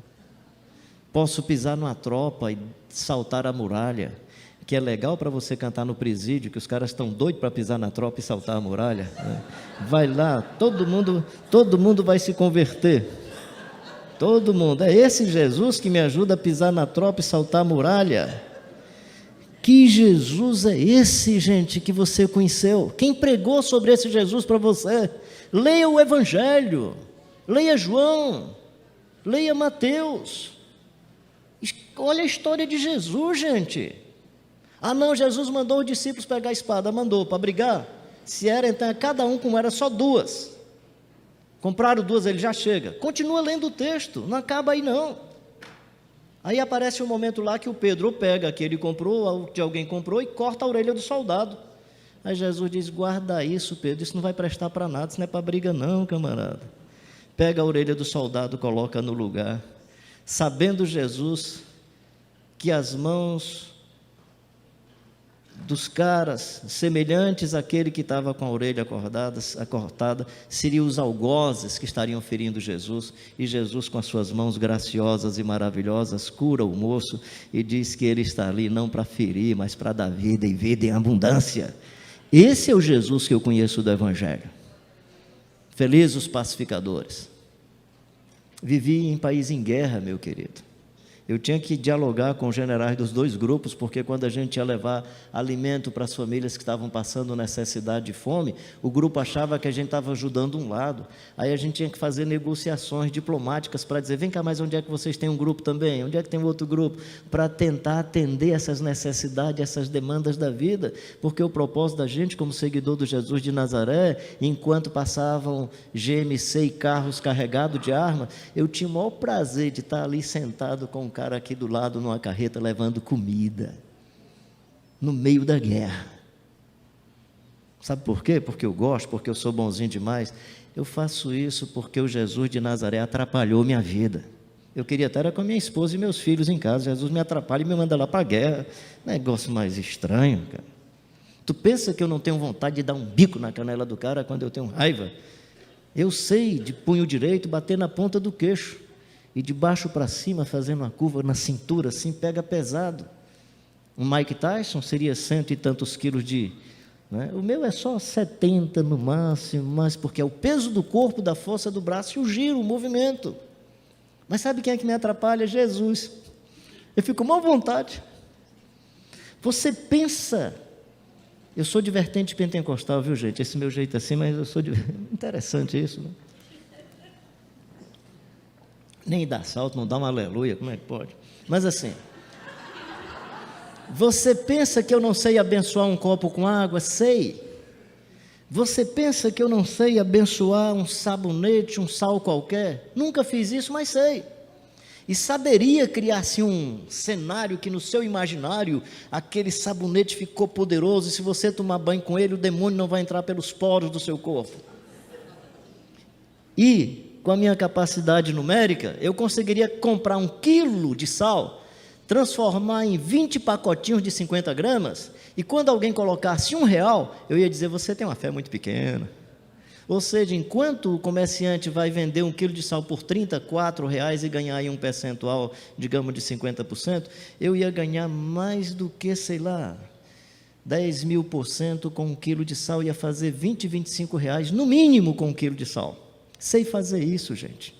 Posso pisar numa tropa e saltar a muralha, que é legal para você cantar no presídio, que os caras estão doidos para pisar na tropa e saltar a muralha, né? Vai lá, todo mundo vai se converter, todo mundo. É esse Jesus que me ajuda a pisar na tropa e saltar a muralha. Que Jesus é esse, gente, que você conheceu? Quem pregou sobre esse Jesus para você? Leia o Evangelho, leia João, leia Mateus. Olha a história de Jesus, gente. Ah não, Jesus mandou os discípulos pegar a espada, mandou para brigar. Se era então, cada um como era, só 2. Compraram 2, ele já chega. Continua lendo o texto, não acaba aí não. Aí aparece um momento lá que o Pedro pega que ele comprou, que alguém comprou, e corta a orelha do soldado. Aí Jesus diz: guarda isso, Pedro, isso não vai prestar para nada, isso não é para briga não, camarada. Pega a orelha do soldado, coloca no lugar, sabendo Jesus que as mãos dos caras semelhantes àquele que estava com a orelha cortada seriam os algozes que estariam ferindo Jesus, e Jesus, com as suas mãos graciosas e maravilhosas, cura o moço e diz que ele está ali não para ferir, mas para dar vida, e vida em abundância. Esse é o Jesus que eu conheço do Evangelho. Felizes os pacificadores. Vivi em país em guerra, meu querido, Eu tinha que dialogar com os generais dos dois grupos, porque quando a gente ia levar alimento para as famílias que estavam passando necessidade e fome, o grupo achava que a gente estava ajudando um lado. Aí a gente tinha que fazer negociações diplomáticas para dizer, vem cá, mas onde é que vocês têm um grupo também? Onde é que tem outro grupo? Para tentar atender essas necessidades, essas demandas da vida, porque o propósito da gente, como seguidor do Jesus de Nazaré, enquanto passavam GMC e carros carregados de armas, eu tinha o maior prazer de estar ali sentado com o cara aqui do lado numa carreta levando comida no meio da guerra. Sabe por quê? Porque eu gosto, porque eu sou bonzinho demais. Eu faço isso porque o Jesus de Nazaré atrapalhou minha vida. Eu queria estar com a minha esposa e meus filhos em casa. Jesus me atrapalha e me manda lá para a guerra. Negócio mais estranho, cara. Tu pensa que eu não tenho vontade de dar um bico na canela do cara quando eu tenho raiva? Eu sei, de punho direito, bater na ponta do queixo. E de baixo para cima, fazendo uma curva na cintura, assim, pega pesado. Um Mike Tyson seria 100 e tantos quilos de... Né? O meu é só 70 no máximo, mas porque é o peso do corpo, da força do braço e o giro, o movimento. Mas sabe quem é que me atrapalha? Jesus. Eu fico com má vontade. Você pensa... Eu sou de vertente pentecostal, viu, gente? Esse meu jeito assim, mas eu sou de... Interessante isso, né? Nem dá salto, não dá uma aleluia, como é que pode? Mas assim, você pensa que eu não sei abençoar um copo com água? Sei. Você pensa que eu não sei abençoar um sabonete, um sal qualquer? Nunca fiz isso, mas sei. E saberia criar assim um cenário que no seu imaginário aquele sabonete ficou poderoso e se você tomar banho com ele, o demônio não vai entrar pelos poros do seu corpo. E com a minha capacidade numérica, eu conseguiria comprar 1 quilo de sal, transformar em 20 pacotinhos de 50 gramas, e quando alguém colocasse R$1, eu ia dizer, você tem uma fé muito pequena. Ou seja, enquanto o comerciante vai vender 1 quilo de sal por R$34 e ganhar aí um percentual, digamos, de 50%, eu ia ganhar mais do que, sei lá, 10.000% com 1 quilo de sal, ia fazer R$20, R$25, no mínimo com 1 quilo de sal. Sei fazer isso, gente.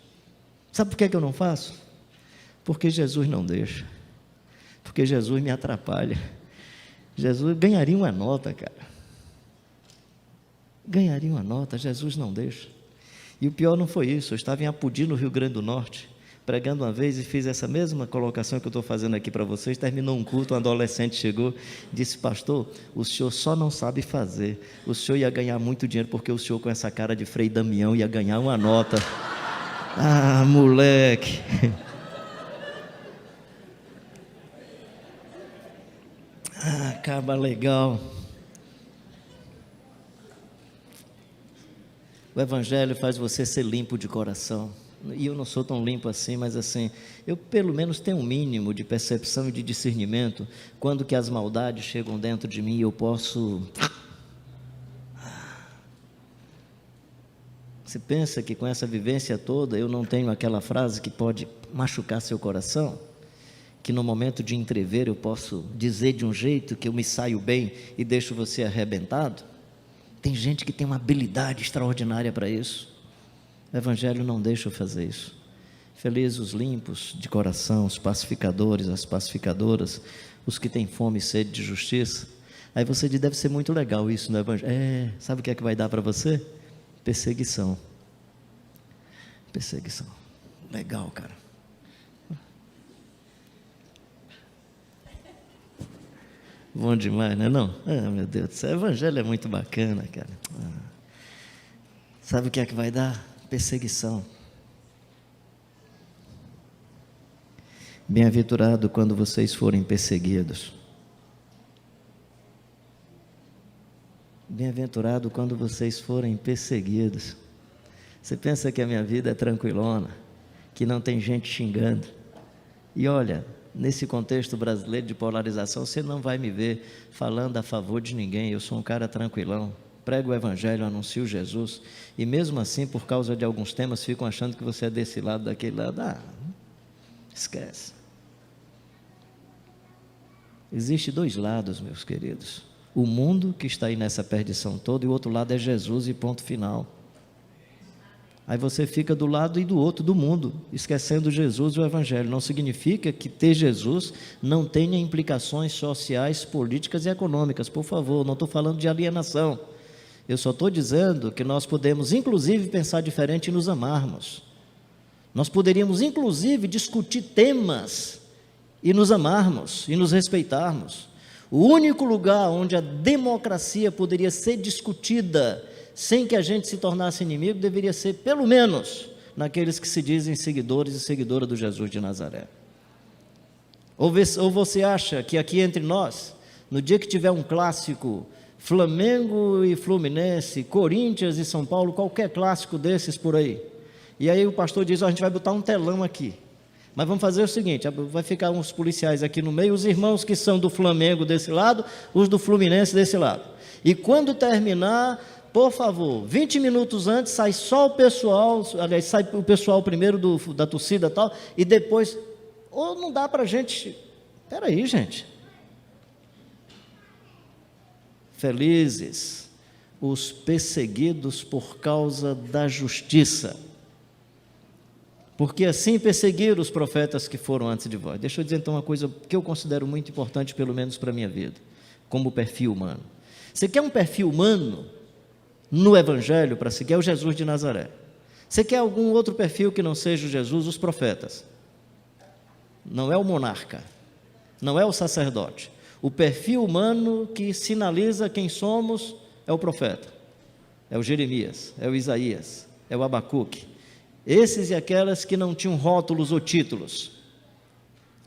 Sabe por que eu não faço? Porque Jesus não deixa. Porque Jesus me atrapalha. Jesus ganharia uma nota, cara. Ganharia uma nota, Jesus não deixa. E o pior não foi isso. Eu estava em Apodi, no Rio Grande do Norte, pregando uma vez e fiz essa mesma colocação que eu estou fazendo aqui para vocês. Terminou um culto, um adolescente chegou, disse, pastor, o senhor só não sabe fazer, o senhor ia ganhar muito dinheiro, porque o senhor com essa cara de Frei Damião ia ganhar uma nota. Ah, moleque. Ah, acaba legal. O Evangelho faz você ser limpo de coração. E eu não sou tão limpo assim, mas assim, eu pelo menos tenho um mínimo de percepção e de discernimento, quando que as maldades chegam dentro de mim, eu posso... Você pensa que com essa vivência toda, eu não tenho aquela frase que pode machucar seu coração? Que no momento de entrever eu posso dizer de um jeito que eu me saio bem e deixo você arrebentado? Tem gente que tem uma habilidade extraordinária para isso. O Evangelho não deixa eu fazer isso. Felizes os limpos de coração, os pacificadores, as pacificadoras, os que têm fome e sede de justiça. Aí você diz, deve ser muito legal isso no Evangelho. Sabe o que é que vai dar para você? Perseguição. Perseguição. Legal, cara. Bom demais, não é não? Ah, meu Deus do céu, o Evangelho é muito bacana, cara. Sabe o que é que vai dar? Perseguição. Bem-aventurado quando vocês forem perseguidos. Bem-aventurado quando vocês forem perseguidos. Você pensa que a minha vida é tranquilona, que não tem gente xingando. E olha, nesse contexto brasileiro de polarização, você não vai me ver falando a favor de ninguém. Eu sou um cara tranquilão, prego o Evangelho, anuncio Jesus, e mesmo assim, por causa de alguns temas, ficam achando que você é desse lado, daquele lado. Esquece. Existem 2 lados, meus queridos. O mundo que está aí nessa perdição toda, e o outro lado é Jesus e ponto final. Aí você fica do lado e do outro do mundo, esquecendo Jesus e o Evangelho. Não significa que ter Jesus não tenha implicações sociais, políticas e econômicas. Por favor, não estou falando de alienação. Eu só estou dizendo que nós podemos, inclusive, pensar diferente e nos amarmos. Nós poderíamos, inclusive, discutir temas e nos amarmos e nos respeitarmos. O único lugar onde a democracia poderia ser discutida sem que a gente se tornasse inimigo, deveria ser, pelo menos, naqueles que se dizem seguidores e seguidoras do Jesus de Nazaré. Ou você acha que aqui entre nós, no dia que tiver um clássico, Flamengo e Fluminense, Corinthians e São Paulo, qualquer clássico desses por aí, e aí o pastor diz, a gente vai botar um telão aqui, mas vamos fazer o seguinte, vai ficar uns policiais aqui no meio, os irmãos que são do Flamengo desse lado, os do Fluminense desse lado, e quando terminar, por favor, 20 minutos antes, sai só o pessoal, aliás, sai o pessoal primeiro da torcida e tal, e depois, ou não dá para a gente, espera aí, gente. Felizes os perseguidos por causa da justiça, porque assim perseguiram os profetas que foram antes de vós. Deixa eu dizer então uma coisa que eu considero muito importante, pelo menos para a minha vida, como perfil humano. Você quer um perfil humano no Evangelho para seguir? É o Jesus de Nazaré. Você quer algum outro perfil que não seja o Jesus? Os profetas. Não é o monarca, não é o sacerdote. O perfil humano que sinaliza quem somos é o profeta, é o Jeremias, é o Isaías, é o Abacuque. Esses e aquelas que não tinham rótulos ou títulos.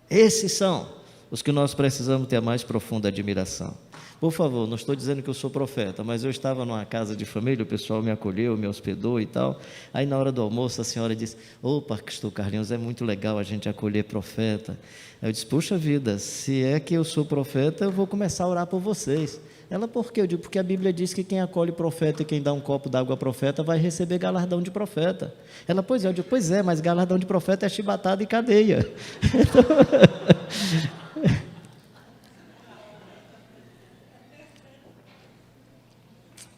Esses são os que nós precisamos ter a mais profunda admiração. Por favor, não estou dizendo que eu sou profeta, mas eu estava numa casa de família, o pessoal me acolheu, me hospedou e tal. Aí na hora do almoço a senhora disse, pastor Carlinhos, é muito legal a gente acolher profeta. Eu disse, puxa vida, se é que eu sou profeta, eu vou começar a orar por vocês. Ela, por quê? Eu digo, porque a Bíblia diz que quem acolhe profeta e quem dá um copo d'água a profeta vai receber galardão de profeta. Ela, pois é, eu digo, pois é, mas galardão de profeta é chibatada e cadeia. Então,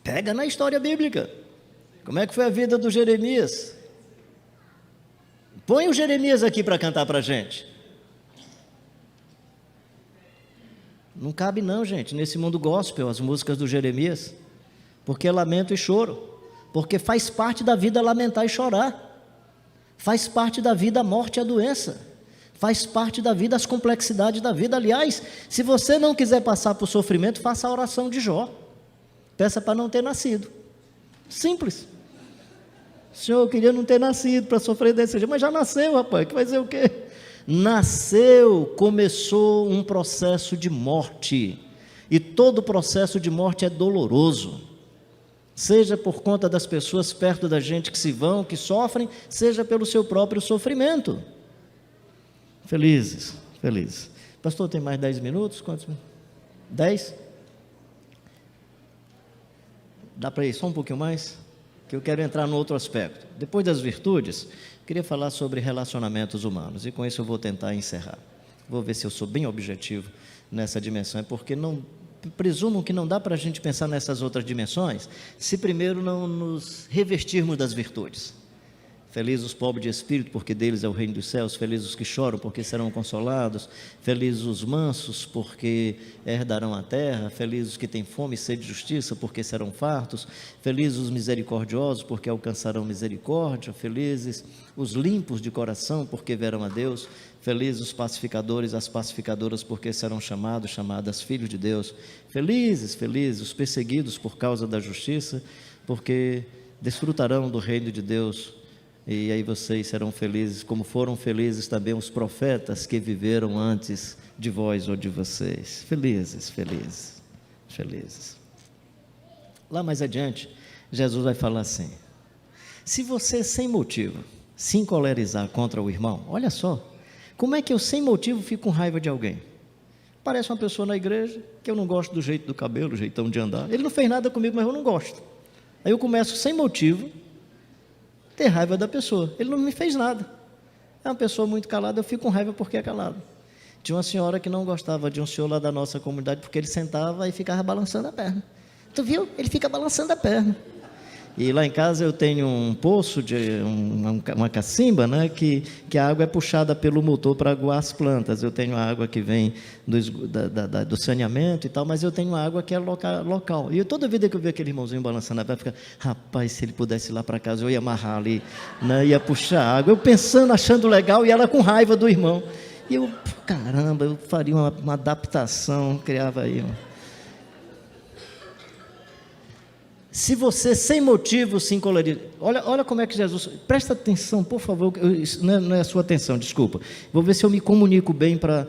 pega na história bíblica. Como é que foi a vida do Jeremias? Põe o Jeremias aqui para cantar para a gente. Não cabe não, gente, nesse mundo gospel, as músicas do Jeremias, porque é lamento e choro, porque faz parte da vida lamentar e chorar, faz parte da vida a morte e a doença, faz parte da vida as complexidades da vida. Aliás, se você não quiser passar por sofrimento, faça a oração de Jó, peça para não ter nascido, simples. Senhor, eu queria não ter nascido para sofrer desse jeito, mas já nasceu, rapaz, que vai dizer o quê? Nasceu, começou um processo de morte, e todo processo de morte é doloroso, seja por conta das pessoas perto da gente que se vão, que sofrem, seja pelo seu próprio sofrimento. Felizes, felizes. Pastor, tem mais 10 minutos? Quantos? 10? Dá para ir só um pouquinho mais? Que eu quero entrar no outro aspecto. Depois das virtudes, queria falar sobre relacionamentos humanos, e com isso eu vou tentar encerrar. Vou ver se eu sou bem objetivo nessa dimensão, porque presumam que não dá para a gente pensar nessas outras dimensões, se primeiro não nos revestirmos das virtudes. Felizes os pobres de espírito, porque deles é o reino dos céus. Felizes os que choram, porque serão consolados. Felizes os mansos, porque herdarão a terra. Felizes os que têm fome e sede de justiça, porque serão fartos. Felizes os misericordiosos, porque alcançarão misericórdia. Felizes os limpos de coração, porque verão a Deus. Felizes os pacificadores, as pacificadoras, porque serão chamadas filhos de Deus. Felizes os perseguidos por causa da justiça, porque desfrutarão do reino de Deus. E aí vocês serão felizes, como foram felizes também os profetas que viveram antes de vós ou de vocês. Felizes. Lá mais adiante, Jesus vai falar assim: se você sem motivo se encolerizar contra o irmão, olha só, como é que eu sem motivo fico com raiva de alguém? Parece uma pessoa na igreja que eu não gosto do jeito do cabelo, do jeitão de andar. Ele não fez nada comigo, mas eu não gosto. Aí eu começo sem motivo ter raiva da pessoa. Ele não me fez nada. É uma pessoa muito calada, eu fico com raiva porque é calado. Tinha uma senhora que não gostava de um senhor lá da nossa comunidade, porque ele sentava e ficava balançando a perna. Tu viu? Ele fica balançando a perna. E lá em casa eu tenho um poço, uma cacimba, né, que a água é puxada pelo motor para aguar as plantas. Eu tenho a água que vem do saneamento e tal, mas eu tenho água que é local. E toda vida que eu vejo aquele irmãozinho balançando a água, fica, rapaz, se ele pudesse ir lá para casa, eu ia amarrar ali, né, ia puxar água. Eu pensando, achando legal, e ela com raiva do irmão. E eu, caramba, eu faria uma adaptação, criava aí Se você, sem motivo, se encoleriza. Olha como é que Jesus... Presta atenção, por favor. Isso não é a sua atenção, desculpa. Vou ver se eu me comunico bem para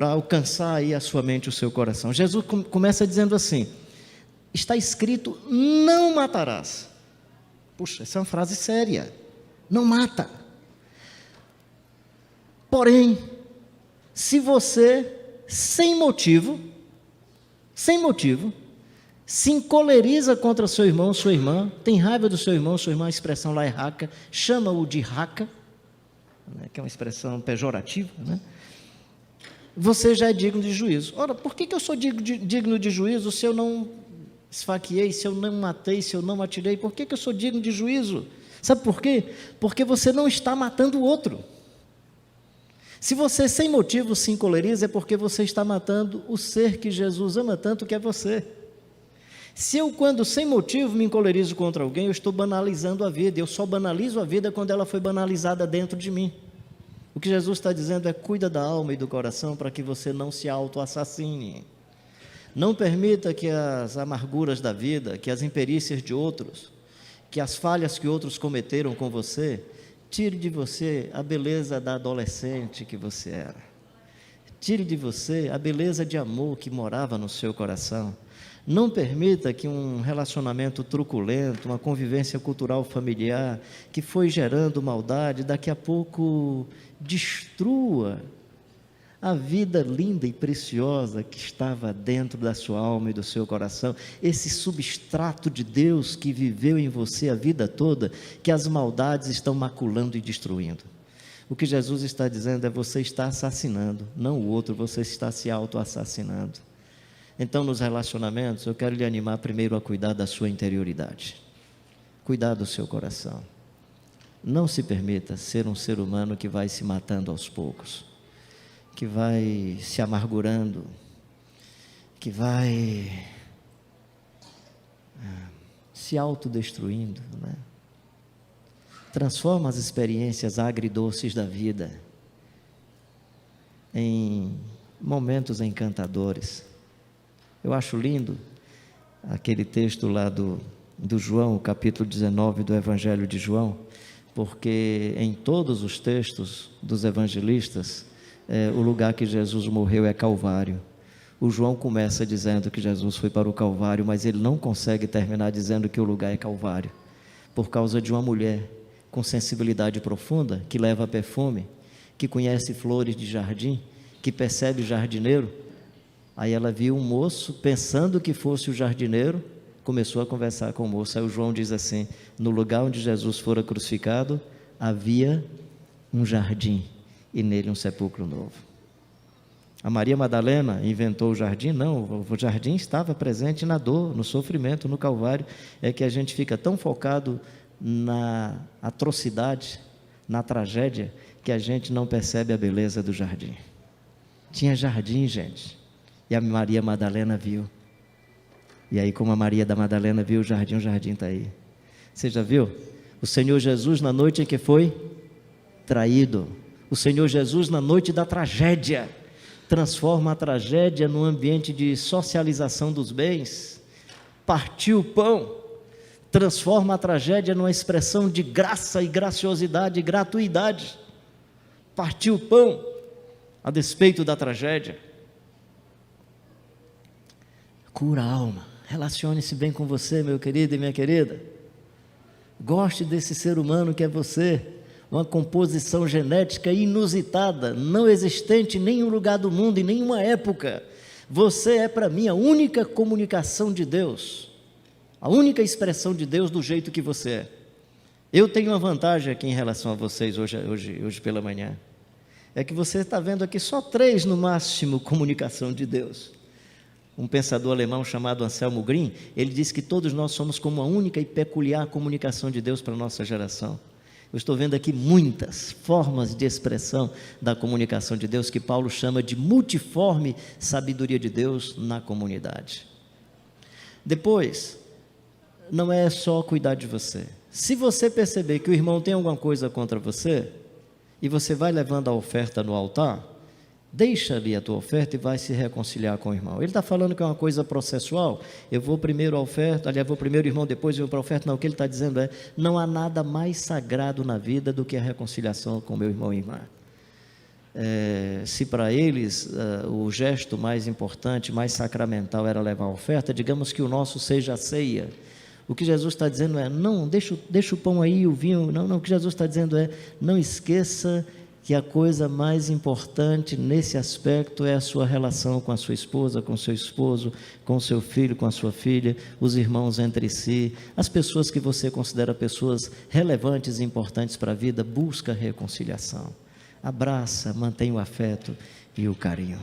alcançar aí a sua mente, o seu coração. Jesus começa dizendo assim: está escrito, não matarás. Puxa, essa é uma frase séria. Não mata. Porém, se você, sem motivo, se encoleriza contra seu irmão, sua irmã, tem raiva do seu irmão, sua irmã, a expressão lá é raca, chama-o de raca, né, que é uma expressão pejorativa, né? Você já é digno de juízo. Ora, por que eu sou digno de juízo se eu não esfaqueei, se eu não matei, se eu não atirei? Por que eu sou digno de juízo? Sabe por quê? Porque você não está matando o outro. Se você sem motivo se encoleriza, é porque você está matando o ser que Jesus ama tanto, que é você. Se eu, quando sem motivo me encolerizo contra alguém, eu estou banalizando a vida. Eu só banalizo a vida quando ela foi banalizada dentro de mim. O que Jesus está dizendo é: cuida da alma e do coração para que você não se auto-assassine. Não permita que as amarguras da vida, que as imperícias de outros, que as falhas que outros cometeram com você, tire de você a beleza da adolescente que você era. Tire de você a beleza de amor que morava no seu coração. Não permita que um relacionamento truculento, uma convivência cultural familiar, que foi gerando maldade, daqui a pouco destrua a vida linda e preciosa que estava dentro da sua alma e do seu coração, esse substrato de Deus que viveu em você a vida toda, que as maldades estão maculando e destruindo. O que Jesus está dizendo é: você está assassinando, não o outro, você está se auto-assassinando. Então, nos relacionamentos, eu quero lhe animar primeiro a cuidar da sua interioridade, cuidar do seu coração. Não se permita ser um ser humano que vai se matando aos poucos, que vai se amargurando, que vai se autodestruindo, né? Transforma as experiências agridoces da vida em momentos encantadores. Eu acho lindo aquele texto lá do João, o capítulo 19 do Evangelho de João, porque em todos os textos dos evangelistas, o lugar que Jesus morreu é Calvário. O João começa dizendo que Jesus foi para o Calvário, mas ele não consegue terminar dizendo que o lugar é Calvário, por causa de uma mulher com sensibilidade profunda, que leva perfume, que conhece flores de jardim, que percebe o jardineiro. Aí ela viu um moço, pensando que fosse o jardineiro, começou a conversar com o moço. Aí o João diz assim: no lugar onde Jesus fora crucificado, havia um jardim, e nele um sepulcro novo. A Maria Madalena inventou o jardim? Não, o jardim estava presente na dor, no sofrimento, no Calvário. É que a gente fica tão focado na atrocidade, na tragédia, que a gente não percebe a beleza do jardim. Tinha jardim, gente, e a Maria Madalena viu. E aí, como a Maria da Madalena viu o jardim está aí. Você já viu? O Senhor Jesus, na noite em que foi traído, o Senhor Jesus, na noite da tragédia, transforma a tragédia num ambiente de socialização dos bens, partiu o pão, transforma a tragédia numa expressão de graça e graciosidade e gratuidade, partiu o pão, a despeito da tragédia. Cura a alma, relacione-se bem com você, meu querido e minha querida, goste desse ser humano que é você, uma composição genética inusitada, não existente em nenhum lugar do mundo, em nenhuma época. Você é para mim a única comunicação de Deus, a única expressão de Deus do jeito que você é. Eu tenho uma vantagem aqui em relação a vocês hoje pela manhã, é que você está vendo aqui só 3 no máximo comunicação de Deus. um pensador alemão chamado Anselmo Green, ele disse que todos nós somos como uma única e peculiar comunicação de Deus para a nossa geração. Eu estou vendo aqui muitas formas de expressão da comunicação de Deus, que Paulo chama de multiforme sabedoria de Deus na comunidade. Depois, não é só cuidar de você. Se você perceber que o irmão tem alguma coisa contra você, e você vai levando a oferta no altar, deixa ali a tua oferta e vai se reconciliar com o irmão. Ele está falando que é uma coisa processual, eu vou primeiro a oferta, aliás, vou primeiro o irmão, depois eu vou para a oferta. Não, o que ele está dizendo é, não há nada mais sagrado na vida do que a reconciliação com meu irmão e irmã. Se para eles o gesto mais importante, mais sacramental era levar a oferta, digamos que o nosso seja a ceia. O que Jesus está dizendo é, não, deixa o pão aí, o vinho, não, o que Jesus está dizendo é, não esqueça que a coisa mais importante nesse aspecto é a sua relação com a sua esposa, com o seu esposo, com o seu filho, com a sua filha, os irmãos entre si, as pessoas que você considera pessoas relevantes e importantes para a vida. Busca reconciliação, abraça, mantém o afeto e o carinho.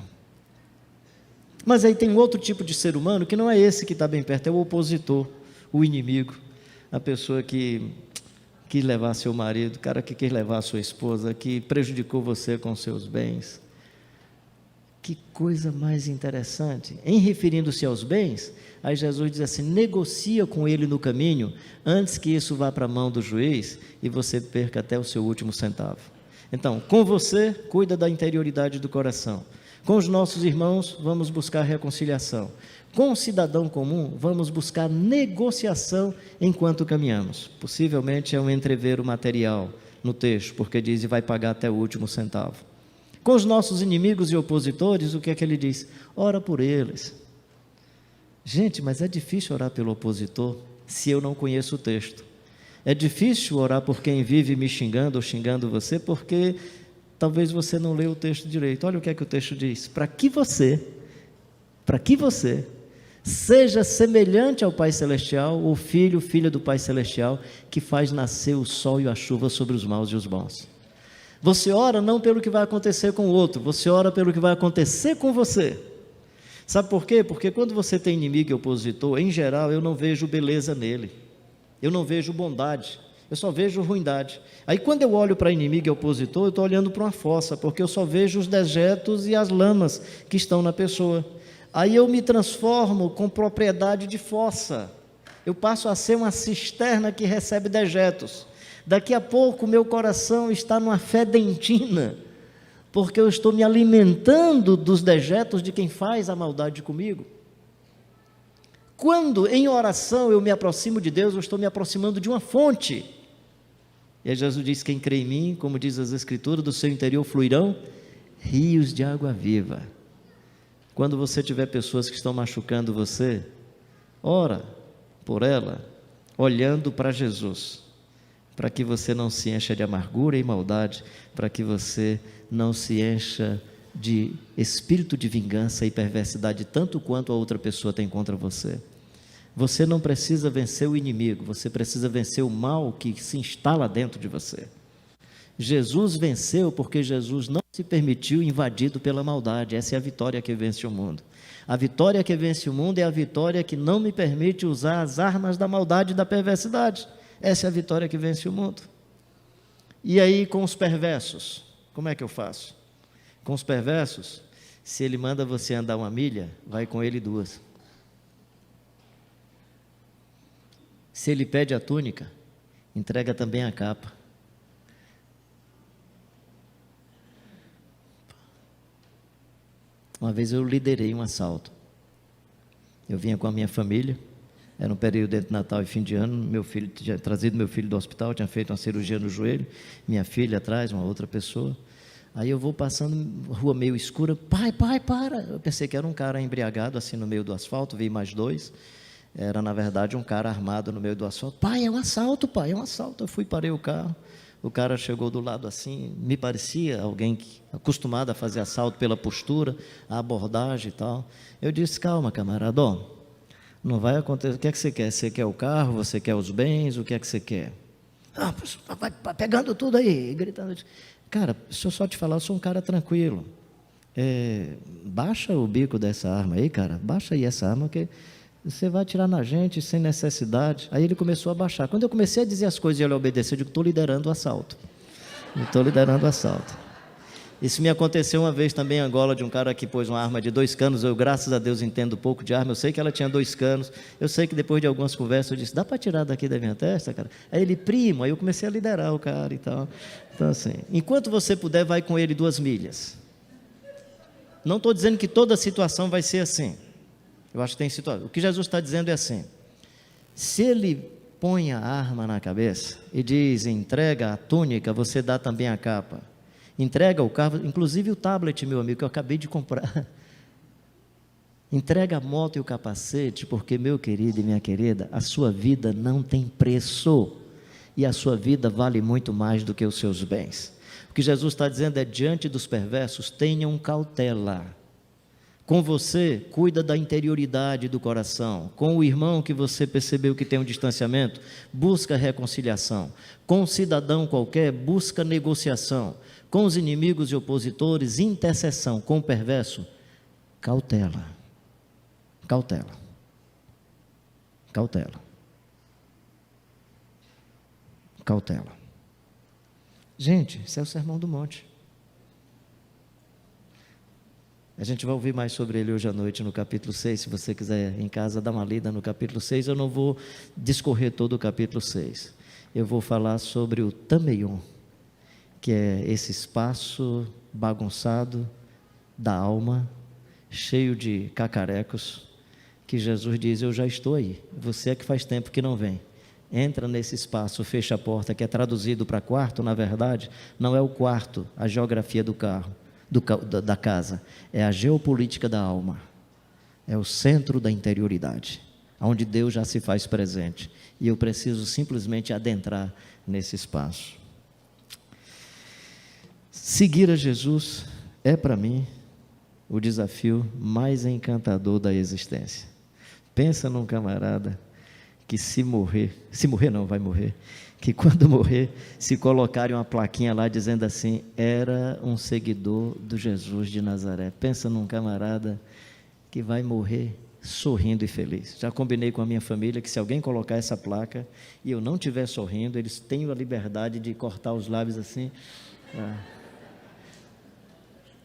Mas aí tem um outro tipo de ser humano que não é esse que está bem perto, é o opositor, o inimigo, a pessoa que quis levar seu marido, o cara que quis levar sua esposa, que prejudicou você com seus bens. Que coisa mais interessante. Em referindo-se aos bens, aí Jesus diz assim, negocia com ele no caminho, antes que isso vá para a mão do juiz, e você perca até o seu último centavo. Então, com você, cuida da interioridade do coração. Com os nossos irmãos, vamos buscar reconciliação. Com o cidadão comum, vamos buscar negociação enquanto caminhamos. Possivelmente é um entrevero material no texto, porque diz, e vai pagar até o último centavo. Com os nossos inimigos e opositores, o que é que ele diz? Ora por eles. Gente, mas é difícil orar pelo opositor se eu não conheço o texto. É difícil orar por quem vive me xingando ou xingando você, porque talvez você não leu o texto direito. Olha o que é que o texto diz. Para que você seja semelhante ao Pai Celestial, o filho do Pai Celestial, que faz nascer o sol e a chuva sobre os maus e os bons. Você ora não pelo que vai acontecer com o outro, você ora pelo que vai acontecer com você. Sabe por quê? Porque quando você tem inimigo e opositor, em geral, eu não vejo beleza nele, eu não vejo bondade, eu só vejo ruindade. Aí quando eu olho para inimigo e opositor, eu estou olhando para uma fossa, porque eu só vejo os dejetos e as lamas que estão na pessoa. Aí eu me transformo com propriedade de fossa, eu passo a ser uma cisterna que recebe dejetos. Daqui a pouco meu coração está numa fedentina, porque eu estou me alimentando dos dejetos de quem faz a maldade comigo. Quando em oração eu me aproximo de Deus, eu estou me aproximando de uma fonte. E aí Jesus diz, quem crê em mim, como diz as Escrituras, do seu interior fluirão rios de água viva. Quando você tiver pessoas que estão machucando você, ora por ela, olhando para Jesus, para que você não se encha de amargura e maldade, para que você não se encha de espírito de vingança e perversidade, tanto quanto a outra pessoa tem contra você. Você não precisa vencer o inimigo, você precisa vencer o mal que se instala dentro de você. Jesus venceu porque Jesus não se permitiu invadido pela maldade. Essa é a vitória que vence o mundo. A vitória que vence o mundo é a vitória que não me permite usar as armas da maldade e da perversidade. Essa é a vitória que vence o mundo. E aí com os perversos, como é que eu faço? Com os perversos, se ele manda você andar 1 milha, vai com ele 2. Se ele pede a túnica, entrega também a capa. Uma vez eu liderei um assalto. Eu vinha com a minha família, era um período entre Natal e fim de ano, meu filho tinha trazido meu filho do hospital, tinha feito uma cirurgia no joelho, minha filha atrás, uma outra pessoa. Aí eu vou passando, rua meio escura, pai, para. Eu pensei que era um cara embriagado assim no meio do asfalto, vi mais 2. Era na verdade um cara armado no meio do asfalto. Pai, é um assalto, pai, é um assalto. Eu fui, parei o carro. O cara chegou do lado assim, me parecia alguém acostumado a fazer assalto pela postura, a abordagem e tal. Eu disse, calma, camarada, não vai acontecer. O que é que você quer? Você quer o carro? Você quer os bens? O que é que você quer? Vai pegando tudo aí, gritando. Cara, deixa eu só te falar, eu sou um cara tranquilo. baixa o bico dessa arma aí, cara, baixa aí essa arma, que você vai atirar na gente sem necessidade. Aí ele começou a baixar. Quando eu comecei a dizer as coisas e ele obedeceu, eu digo, estou liderando o assalto. Estou liderando o assalto. Isso me aconteceu uma vez também em Angola, de um cara que pôs uma arma de 2 canos. Eu, graças a Deus, entendo pouco de arma. Eu sei que ela tinha 2 canos. Eu sei que depois de algumas conversas eu disse, dá para tirar daqui da minha testa, cara? Aí ele, primo, aí eu comecei a liderar o cara e tal. Então assim, enquanto você puder, vai com ele 2 milhas. Não estou dizendo que toda situação vai ser assim. Eu acho que tem situação. O que Jesus está dizendo é assim, se ele põe a arma na cabeça e diz, entrega a túnica, você dá também a capa. Entrega o carro, inclusive o tablet, meu amigo, que eu acabei de comprar. Entrega a moto e o capacete, porque, meu querido e minha querida, a sua vida não tem preço. E a sua vida vale muito mais do que os seus bens. O que Jesus está dizendo é, diante dos perversos, tenham cautela. Com você, cuida da interioridade do coração. Com o irmão que você percebeu que tem um distanciamento, busca reconciliação. Com um cidadão qualquer, busca negociação. Com os inimigos e opositores, intercessão. Com o perverso, cautela. Cautela. Cautela. Cautela. Gente, esse é o Sermão do Monte. A gente vai ouvir mais sobre ele hoje à noite no capítulo 6, se você quiser em casa dar uma lida no capítulo 6, eu não vou discorrer todo o capítulo 6. Eu vou falar sobre o Tameion, que é esse espaço bagunçado da alma, cheio de cacarecos, que Jesus diz, eu já estou aí, você é que faz tempo que não vem. Entra nesse espaço, fecha a porta, que é traduzido para quarto, na verdade, não é o quarto, a geografia do carro. Da casa, é a geopolítica da alma, é o centro da interioridade, onde Deus já se faz presente, e eu preciso simplesmente adentrar nesse espaço. Seguir a Jesus é para mim o desafio mais encantador da existência. Pensa num camarada que se morrer não, vai morrer, que quando morrer, se colocarem uma plaquinha lá dizendo assim, era um seguidor do Jesus de Nazaré. Pensa num camarada que vai morrer sorrindo e feliz. Já combinei com a minha família que se alguém colocar essa placa e eu não estiver sorrindo, eles têm a liberdade de cortar os lábios assim,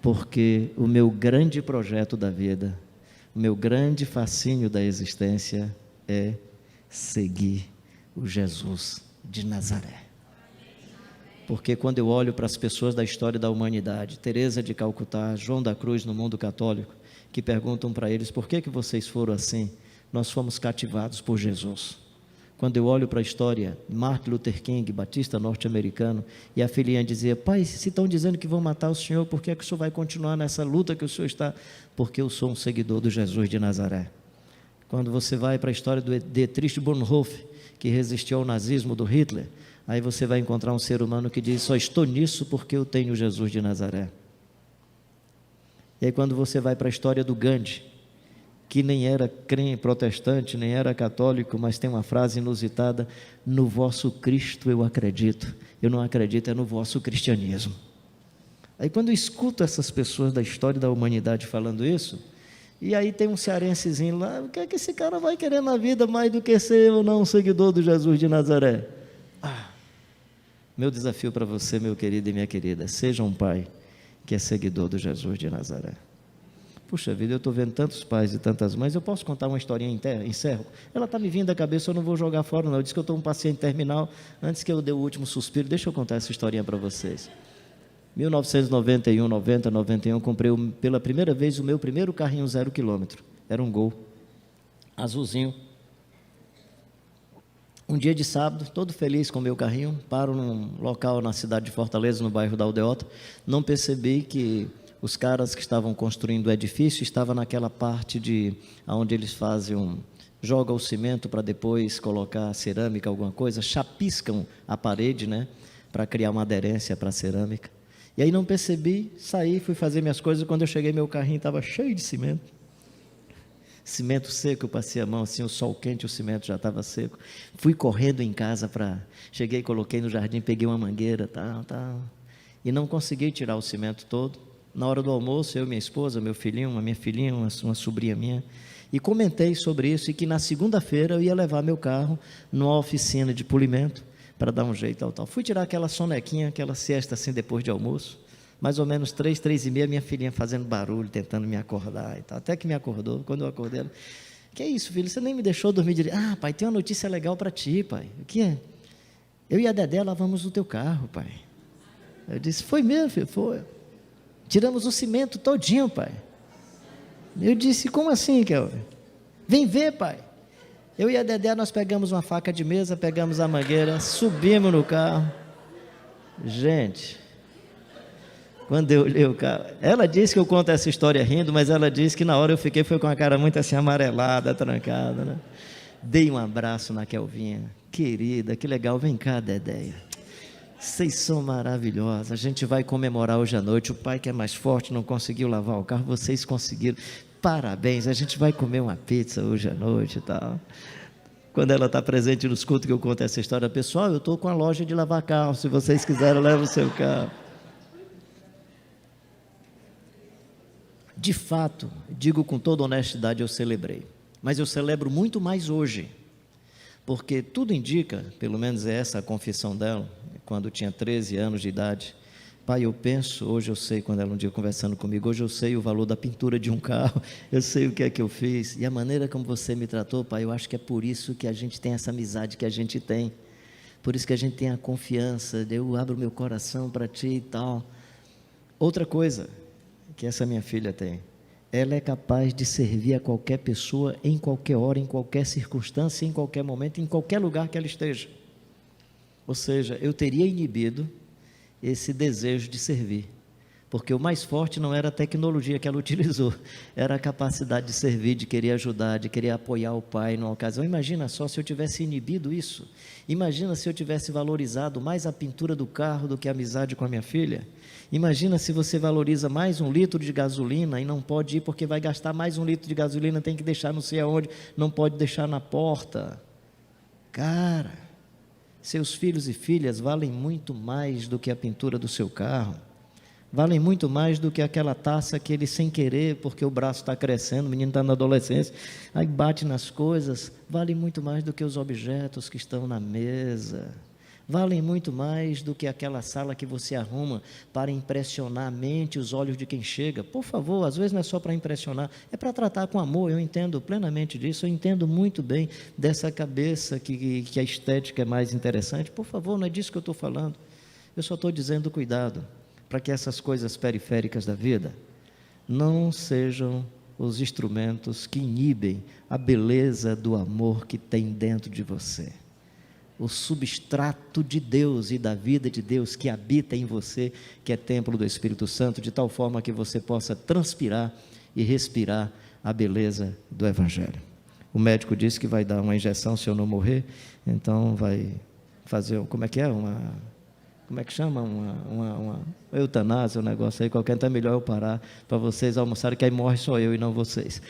porque o meu grande projeto da vida, o meu grande fascínio da existência é seguir o Jesus de Nazaré. Porque quando eu olho para as pessoas da história da humanidade, Teresa de Calcutá, João da Cruz no mundo católico, que perguntam para eles, por que vocês foram assim? Nós fomos cativados por Jesus. Quando eu olho para a história, Martin Luther King, batista norte-americano, e a filhinha dizia, pai, se estão dizendo que vão matar o senhor, por que o senhor vai continuar nessa luta que o senhor está? Porque eu sou um seguidor do Jesus de Nazaré. Quando você vai para a história do Dietrich Bonhoeffer, que resistiu ao nazismo do Hitler, aí você vai encontrar um ser humano que diz, só estou nisso porque eu tenho Jesus de Nazaré. E aí quando você vai para a história do Gandhi, que nem era crente protestante, nem era católico, mas tem uma frase inusitada, no vosso Cristo eu acredito, eu não acredito é no vosso cristianismo. Aí quando eu escuto essas pessoas da história da humanidade falando isso, e aí tem um cearensezinho lá, o que é que esse cara vai querer na vida mais do que ser ou não um seguidor do Jesus de Nazaré? Meu desafio para você, meu querido e minha querida, seja um pai que é seguidor do Jesus de Nazaré. Puxa vida, eu estou vendo tantos pais e tantas mães, eu posso contar uma historinha, encerro? Ela está me vindo da cabeça, eu não vou jogar fora não, eu disse que eu estou um paciente terminal, antes que eu dê o último suspiro, deixa eu contar essa historinha para vocês. 1991, comprei pela primeira vez o meu primeiro carrinho 0 km, era um Gol, azulzinho. Um dia de sábado, todo feliz com o meu carrinho, paro num local na cidade de Fortaleza, no bairro da Aldeota, não percebi que os caras que estavam construindo o edifício estavam naquela parte onde eles jogam o cimento para depois colocar cerâmica, alguma coisa, chapiscam a parede, né, para criar uma aderência para a cerâmica. E aí não percebi, saí, fui fazer minhas coisas, quando eu cheguei meu carrinho estava cheio de cimento seco, eu passei a mão assim, o sol quente, o cimento já estava seco, fui correndo em casa cheguei, coloquei no jardim, peguei uma mangueira, e não consegui tirar o cimento todo, na hora do almoço, eu, minha esposa, meu filhinho, minha filhinha, uma sobrinha minha, e comentei sobre isso, e que na segunda-feira eu ia levar meu carro numa oficina de polimento, para dar um jeito, tal. Fui tirar aquela sonequinha, aquela siesta assim, depois de almoço, mais ou menos 3h30, minha filhinha fazendo barulho, tentando me acordar e tal, até que me acordou. Quando eu acordei, ela: que é isso, filho, você nem me deixou dormir direito. Ah, pai, tem uma notícia legal para ti, pai. O que é? Eu e a Dedé lavamos o teu carro, pai. Eu disse: foi mesmo, filho? Foi. Tiramos o cimento todinho, pai. Eu disse: como assim, Kelvin? Vem ver, pai. Eu e a Dedé, nós pegamos uma faca de mesa, pegamos a mangueira, subimos no carro. Gente, quando eu olhei o carro, ela disse que eu conto essa história rindo, mas ela disse que na hora eu fiquei, foi com a cara muito assim amarelada, trancada, né? Dei um abraço na Kelvinha: querida, que legal, vem cá, Dedé. Vocês são maravilhosos, a gente vai comemorar hoje à noite. O pai, que é mais forte, não conseguiu lavar o carro, vocês conseguiram, parabéns, a gente vai comer uma pizza hoje à noite e tal. Quando ela está presente nos cultos que eu conto essa história: pessoal, eu estou com a loja de lavar carro, se vocês quiserem, leva o seu carro. De fato, digo com toda honestidade, eu celebrei, mas eu celebro muito mais hoje, porque tudo indica, pelo menos é essa a confissão dela, quando tinha 13 anos de idade: pai, eu penso, hoje eu sei, quando ela um dia conversando comigo, hoje eu sei o valor da pintura de um carro, eu sei o que é que eu fiz, e a maneira como você me tratou, pai, eu acho que é por isso que a gente tem essa amizade que a gente tem, por isso que a gente tem a confiança, eu abro meu coração para ti e tal. Outra coisa que essa minha filha tem: ela é capaz de servir a qualquer pessoa, em qualquer hora, em qualquer circunstância, em qualquer momento, em qualquer lugar que ela esteja. Ou seja, eu teria inibido esse desejo de servir, porque o mais forte não era a tecnologia que ela utilizou, era a capacidade de servir, de querer ajudar, de querer apoiar o pai numa ocasião. Imagina só se eu tivesse inibido isso, imagina se eu tivesse valorizado mais a pintura do carro do que a amizade com a minha filha. Imagina se você valoriza mais 1 litro de gasolina e não pode ir porque vai gastar mais 1 litro de gasolina, tem que deixar não sei aonde, não pode deixar na porta. Cara, seus filhos e filhas valem muito mais do que a pintura do seu carro, valem muito mais do que aquela taça que ele, sem querer, porque o braço está crescendo, o menino está na adolescência, aí bate nas coisas, vale muito mais do que os objetos que estão na mesa, valem muito mais do que aquela sala que você arruma para impressionar a mente e os olhos de quem chega. Por favor, às vezes não é só para impressionar, é para tratar com amor. Eu entendo plenamente disso, eu entendo muito bem dessa cabeça que a estética é mais interessante. Por favor, não é disso que eu estou falando, eu só estou dizendo: cuidado, para que essas coisas periféricas da vida não sejam os instrumentos que inibem a beleza do amor que tem dentro de você, o substrato de Deus e da vida de Deus que habita em você, que é templo do Espírito Santo, de tal forma que você possa transpirar e respirar a beleza do Evangelho. O médico disse que vai dar uma injeção se eu não morrer, então vai fazer, como é que chama? Uma eutanásia, um negócio aí qualquer, então é melhor eu parar para vocês almoçarem, que aí morre só eu e não vocês.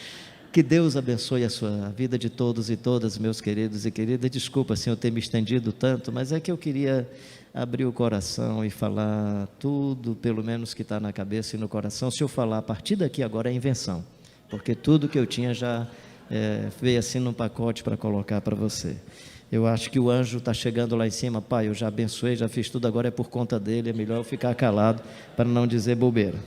Que Deus abençoe a sua vida, de todos e todas, meus queridos e queridas. Desculpa, assim, eu ter me estendido tanto, mas é que eu queria abrir o coração e falar tudo, pelo menos que está na cabeça e no coração. Se eu falar a partir daqui agora é invenção, porque tudo que eu tinha já veio assim num pacote para colocar para você. Eu acho que o anjo está chegando lá em cima: pai, eu já abençoei, já fiz tudo, agora é por conta dele, é melhor eu ficar calado para não dizer bobeira.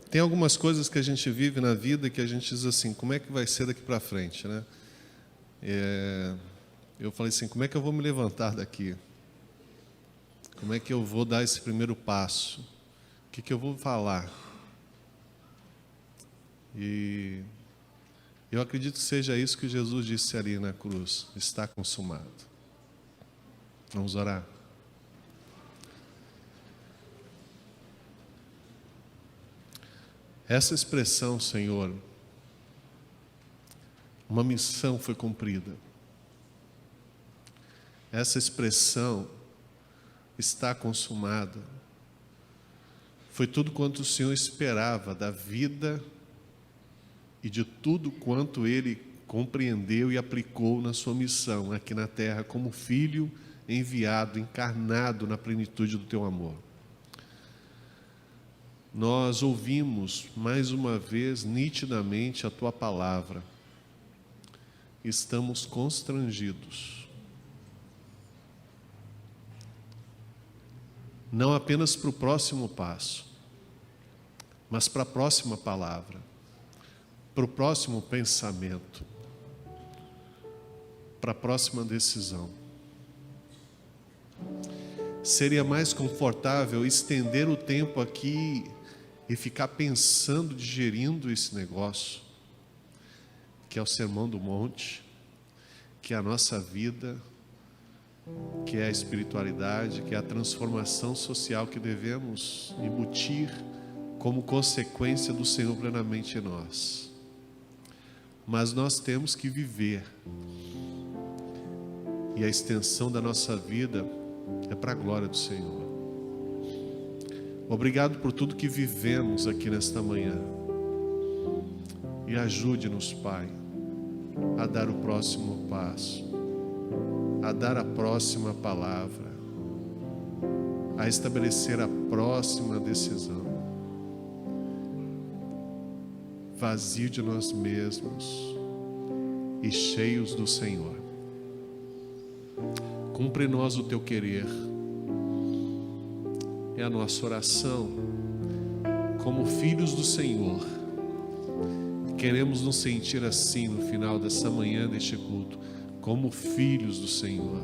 Tem algumas coisas que a gente vive na vida que a gente diz assim: como é que vai ser daqui para frente, né? Eu falei assim: como é que eu vou me levantar daqui? Como é que eu vou dar esse primeiro passo? O que eu vou falar? E eu acredito que seja isso que Jesus disse ali na cruz: está consumado. Vamos orar. Essa expressão, Senhor, uma missão foi cumprida. Essa expressão, está consumada, foi tudo quanto o Senhor esperava da vida e de tudo quanto Ele compreendeu e aplicou na sua missão aqui na terra como filho enviado, encarnado na plenitude do teu amor. Nós ouvimos mais uma vez nitidamente a tua palavra. Estamos constrangidos. Não apenas para o próximo passo, mas para a próxima palavra, para o próximo pensamento, para a próxima decisão. Seria mais confortável estender o tempo aqui e ficar pensando, digerindo esse negócio, que é o Sermão do Monte, que é a nossa vida, que é a espiritualidade, que é a transformação social que devemos embutir como consequência do Senhor plenamente em nós. Mas nós temos que viver, e a extensão da nossa vida é para a glória do Senhor. Obrigado por tudo que vivemos aqui nesta manhã. E ajude-nos, Pai, a dar o próximo passo, a dar a próxima palavra, a estabelecer a próxima decisão. Vazio de nós mesmos e cheios do Senhor. Cumpre em nós o teu querer. É a nossa oração. Como filhos do Senhor, queremos nos sentir assim no final dessa manhã, deste culto, como filhos do Senhor.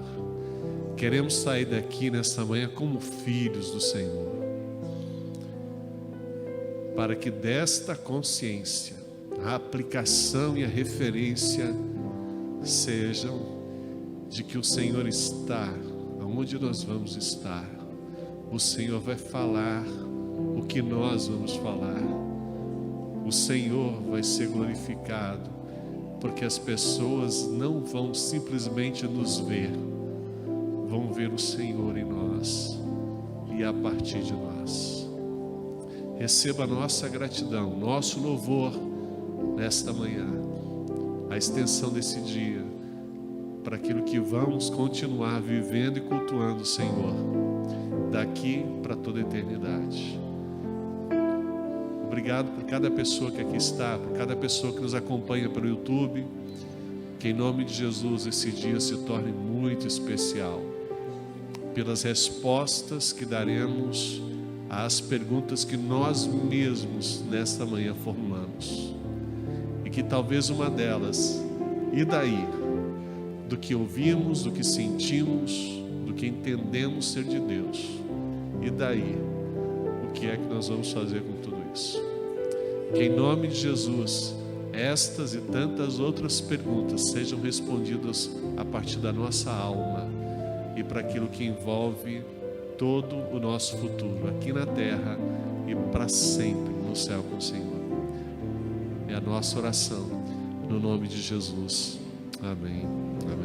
Queremos sair daqui nessa manhã como filhos do Senhor, para que desta consciência a aplicação e a referência sejam de que o Senhor está onde nós vamos estar. O Senhor vai falar o que nós vamos falar. O Senhor vai ser glorificado, porque as pessoas não vão simplesmente nos ver, vão ver o Senhor em nós e a partir de nós. Receba a nossa gratidão, nosso louvor nesta manhã, a extensão desse dia, para aquilo que vamos continuar vivendo e cultuando o Senhor, daqui para toda a eternidade. Obrigado por cada pessoa que aqui está, por cada pessoa que nos acompanha pelo YouTube, que em nome de Jesus esse dia se torne muito especial, pelas respostas que daremos às perguntas que nós mesmos nesta manhã formulamos, e que talvez uma delas, e daí? Do que ouvimos, do que sentimos, do que entendemos ser de Deus, e daí? O que é que nós vamos fazer com tudo isso? Que em nome de Jesus, estas e tantas outras perguntas sejam respondidas a partir da nossa alma e para aquilo que envolve todo o nosso futuro, aqui na terra e para sempre no céu com o Senhor. É a nossa oração, no nome de Jesus. Amém. Amém.